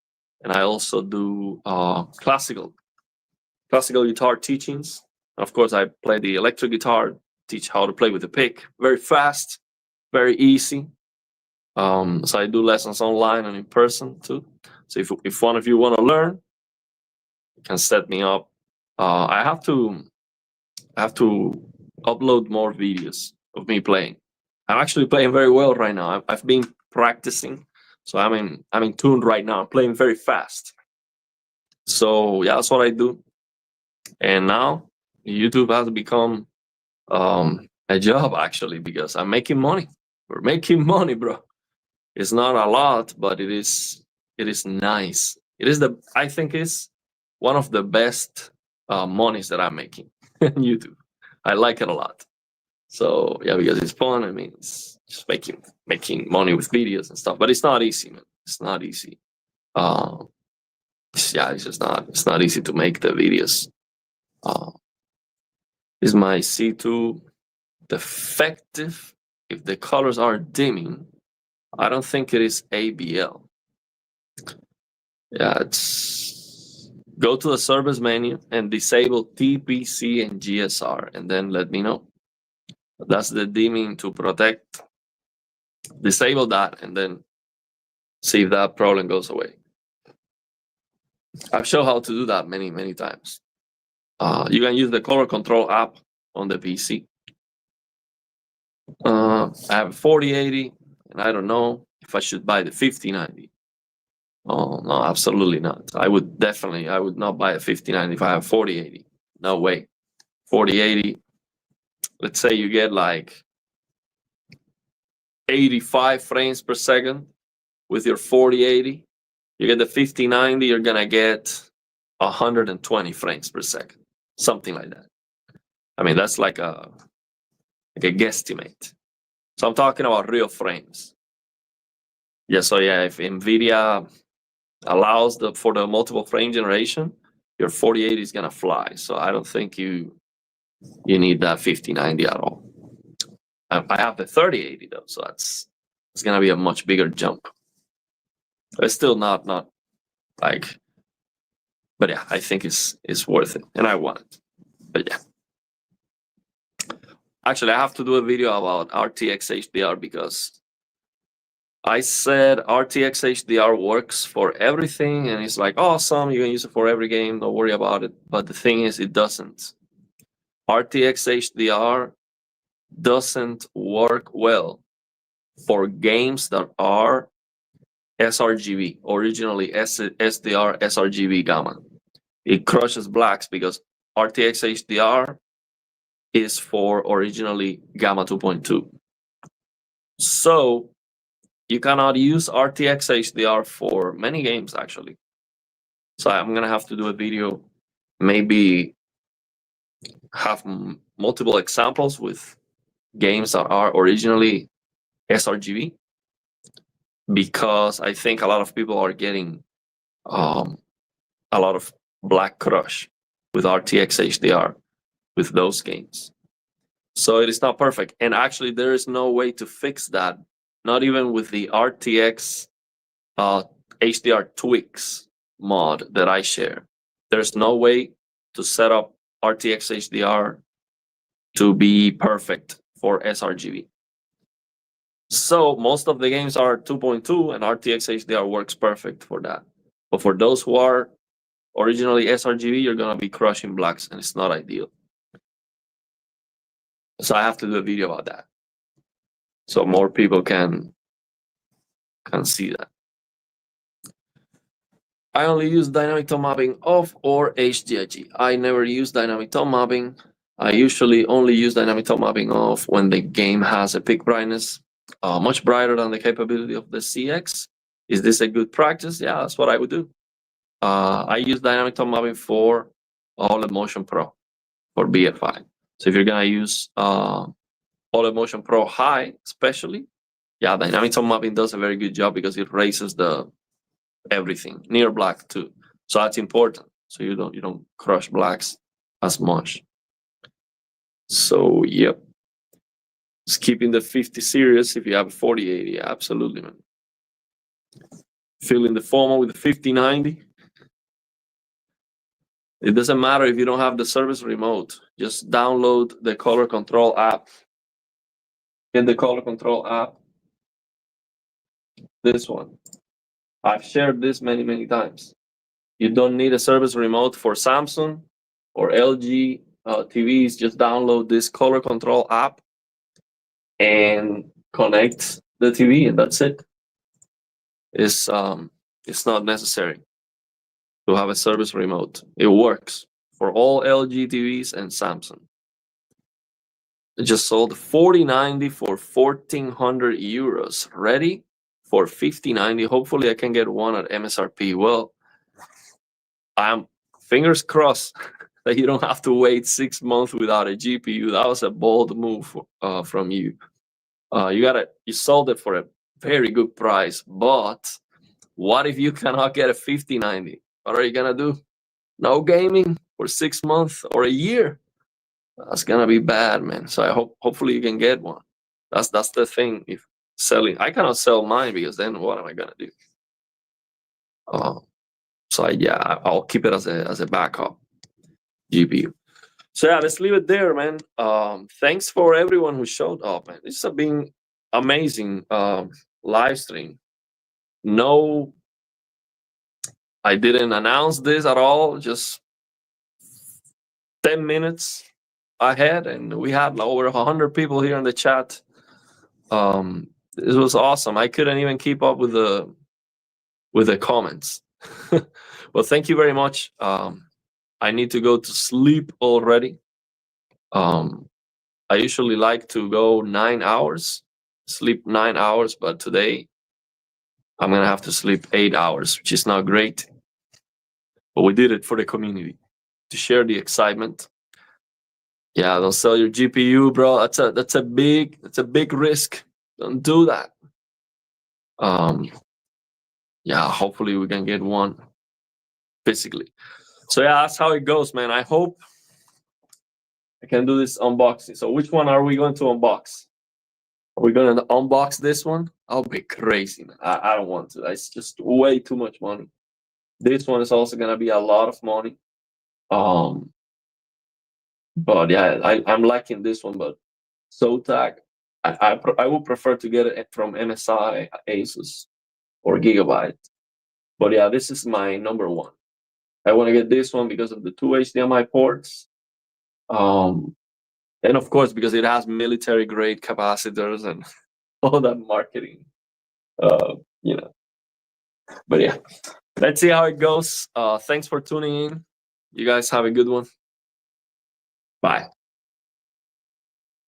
and I also do classical guitar teachings. Of course, I play the electric guitar, teach how to play with the pick. Very fast, very easy. So I do lessons online and in person too. So if one of you want to learn, you can set me up. I have to upload more videos of me playing. I'm actually playing very well right now. I've been practicing, so I'm in tune right now. I'm playing very fast. So yeah, that's what I do. And now YouTube has become a job actually because I'm making money. We're making money, bro. It's not a lot, but it is nice. I think it's one of the best monies that I'm making on YouTube. I like it a lot. So yeah, because it's fun. I mean, it's just making money with videos and stuff. But it's not easy, man. It's not easy. It's just not. It's not easy to make the videos. Is my C2 defective? If the colors are dimming, I don't think it is ABL. Yeah, go to the service menu and disable TPC and GSR, and then let me know. That's the dimming to protect. Disable that and then see if that problem goes away. I've shown how to do that many times. You can use the color control app on the PC. I have a 4080, and I don't know if I should buy the 5090. Oh no, absolutely not. I would not buy a 5090 if I have 4080. No way. 4080 let's say you get like 85 frames per second with your 4080. You get the 5090, you're gonna get 120 frames per second, something like that. I mean, that's like a guesstimate. So I'm talking about real frames. Yeah, so yeah, if NVIDIA allows for the multiple frame generation, your 4080 is gonna fly. So I don't think you need that 5090 at all. I have the 3080 though, so it's gonna be a much bigger jump. It's still not like, but yeah, I think it's worth it, and I want it. But yeah, actually, I have to do a video about RTX HDR because I said RTX HDR works for everything, and it's like awesome. You can use it for every game. Don't worry about it. But the thing is, it doesn't. RTX HDR doesn't work well for games that are sRGB, originally SDR sRGB gamma. It crushes blacks because RTX HDR is for originally gamma 2.2. So you cannot use RTX HDR for many games actually. So I'm gonna have to do a video, maybe have multiple examples with games that are originally sRGB, because I think a lot of people are getting a lot of black crush with RTX HDR with those games. So it is not perfect. And actually, there is no way to fix that, not even with the RTX HDR tweaks mod that I share. There's no way to set up RTX HDR to be perfect for sRGB. So most of the games are 2.2 and RTX HDR works perfect for that. But for those who are originally sRGB, you're gonna be crushing blacks and it's not ideal. So I have to do a video about that, so more people can see that. I only use dynamic tone mapping off or HDIG. I never use dynamic tone mapping. I usually only use dynamic tone mapping off when the game has a peak brightness much brighter than the capability of the CX. Is this a good practice? Yeah, that's what I would do. I use dynamic tone mapping for OLED Motion Pro for BFI. So if you're gonna use OLED Motion Pro High, especially, yeah, dynamic tone mapping does a very good job because it raises the everything near black too. So that's important. So you don't crush blacks as much. So yep, skipping the 50 series if you have a 4080, absolutely, man. Feeling the FOMO with the 5090. It doesn't matter if you don't have the service remote. Just download the color control app. Get the color control app. This one. I've shared this many times. You don't need a service remote for Samsung or LG TVs. Just download this color control app and connect the TV, and that's it. It's not necessary to have a service remote. It works for all LG TVs and Samsung. I just sold 4090 for 1,400 euros. Ready for 5090. Hopefully I can get one at MSRP. Well, I'm fingers crossed that you don't have to wait 6 months without a GPU. That was a bold move from you. You sold it for a very good price, but what if you cannot get a 5090? What are you gonna do? No gaming for 6 months or a year? That's gonna be bad, man. So I hopefully you can get one. That's the thing. If selling, I cannot sell mine because then what am I gonna do? So yeah, I'll keep it as a backup GPU. So yeah, let's leave it there, man. Thanks for everyone who showed up, man. This has been amazing live stream. No, I didn't announce this at all. Just 10 minutes ahead, and we had over 100 people here in the chat. This was awesome. I couldn't even keep up with the comments. Well, thank you very much. I need to go to sleep already. I usually like to go 9 hours, sleep 9 hours, but today I'm gonna have to sleep 8 hours, which is not great. But we did it for the community to share the excitement. Yeah, don't sell your GPU, bro. That's a big risk. Don't do that. Yeah, hopefully we can get one physically. So yeah, that's how it goes, man. I hope I can do this unboxing. So which one are we going to unbox? Are we gonna unbox this one? I'll be crazy, man. I don't want to. It's just way too much money. This one is also gonna be a lot of money. But yeah, I'm liking this one. But Zotac, I would prefer to get it from MSI, Asus, or Gigabyte. But yeah, this is my number one. I want to get this one because of the two HDMI ports. And of course, because it has military grade capacitors and all that marketing, you know. But yeah, let's see how it goes. Thanks for tuning in. You guys have a good one. Bye.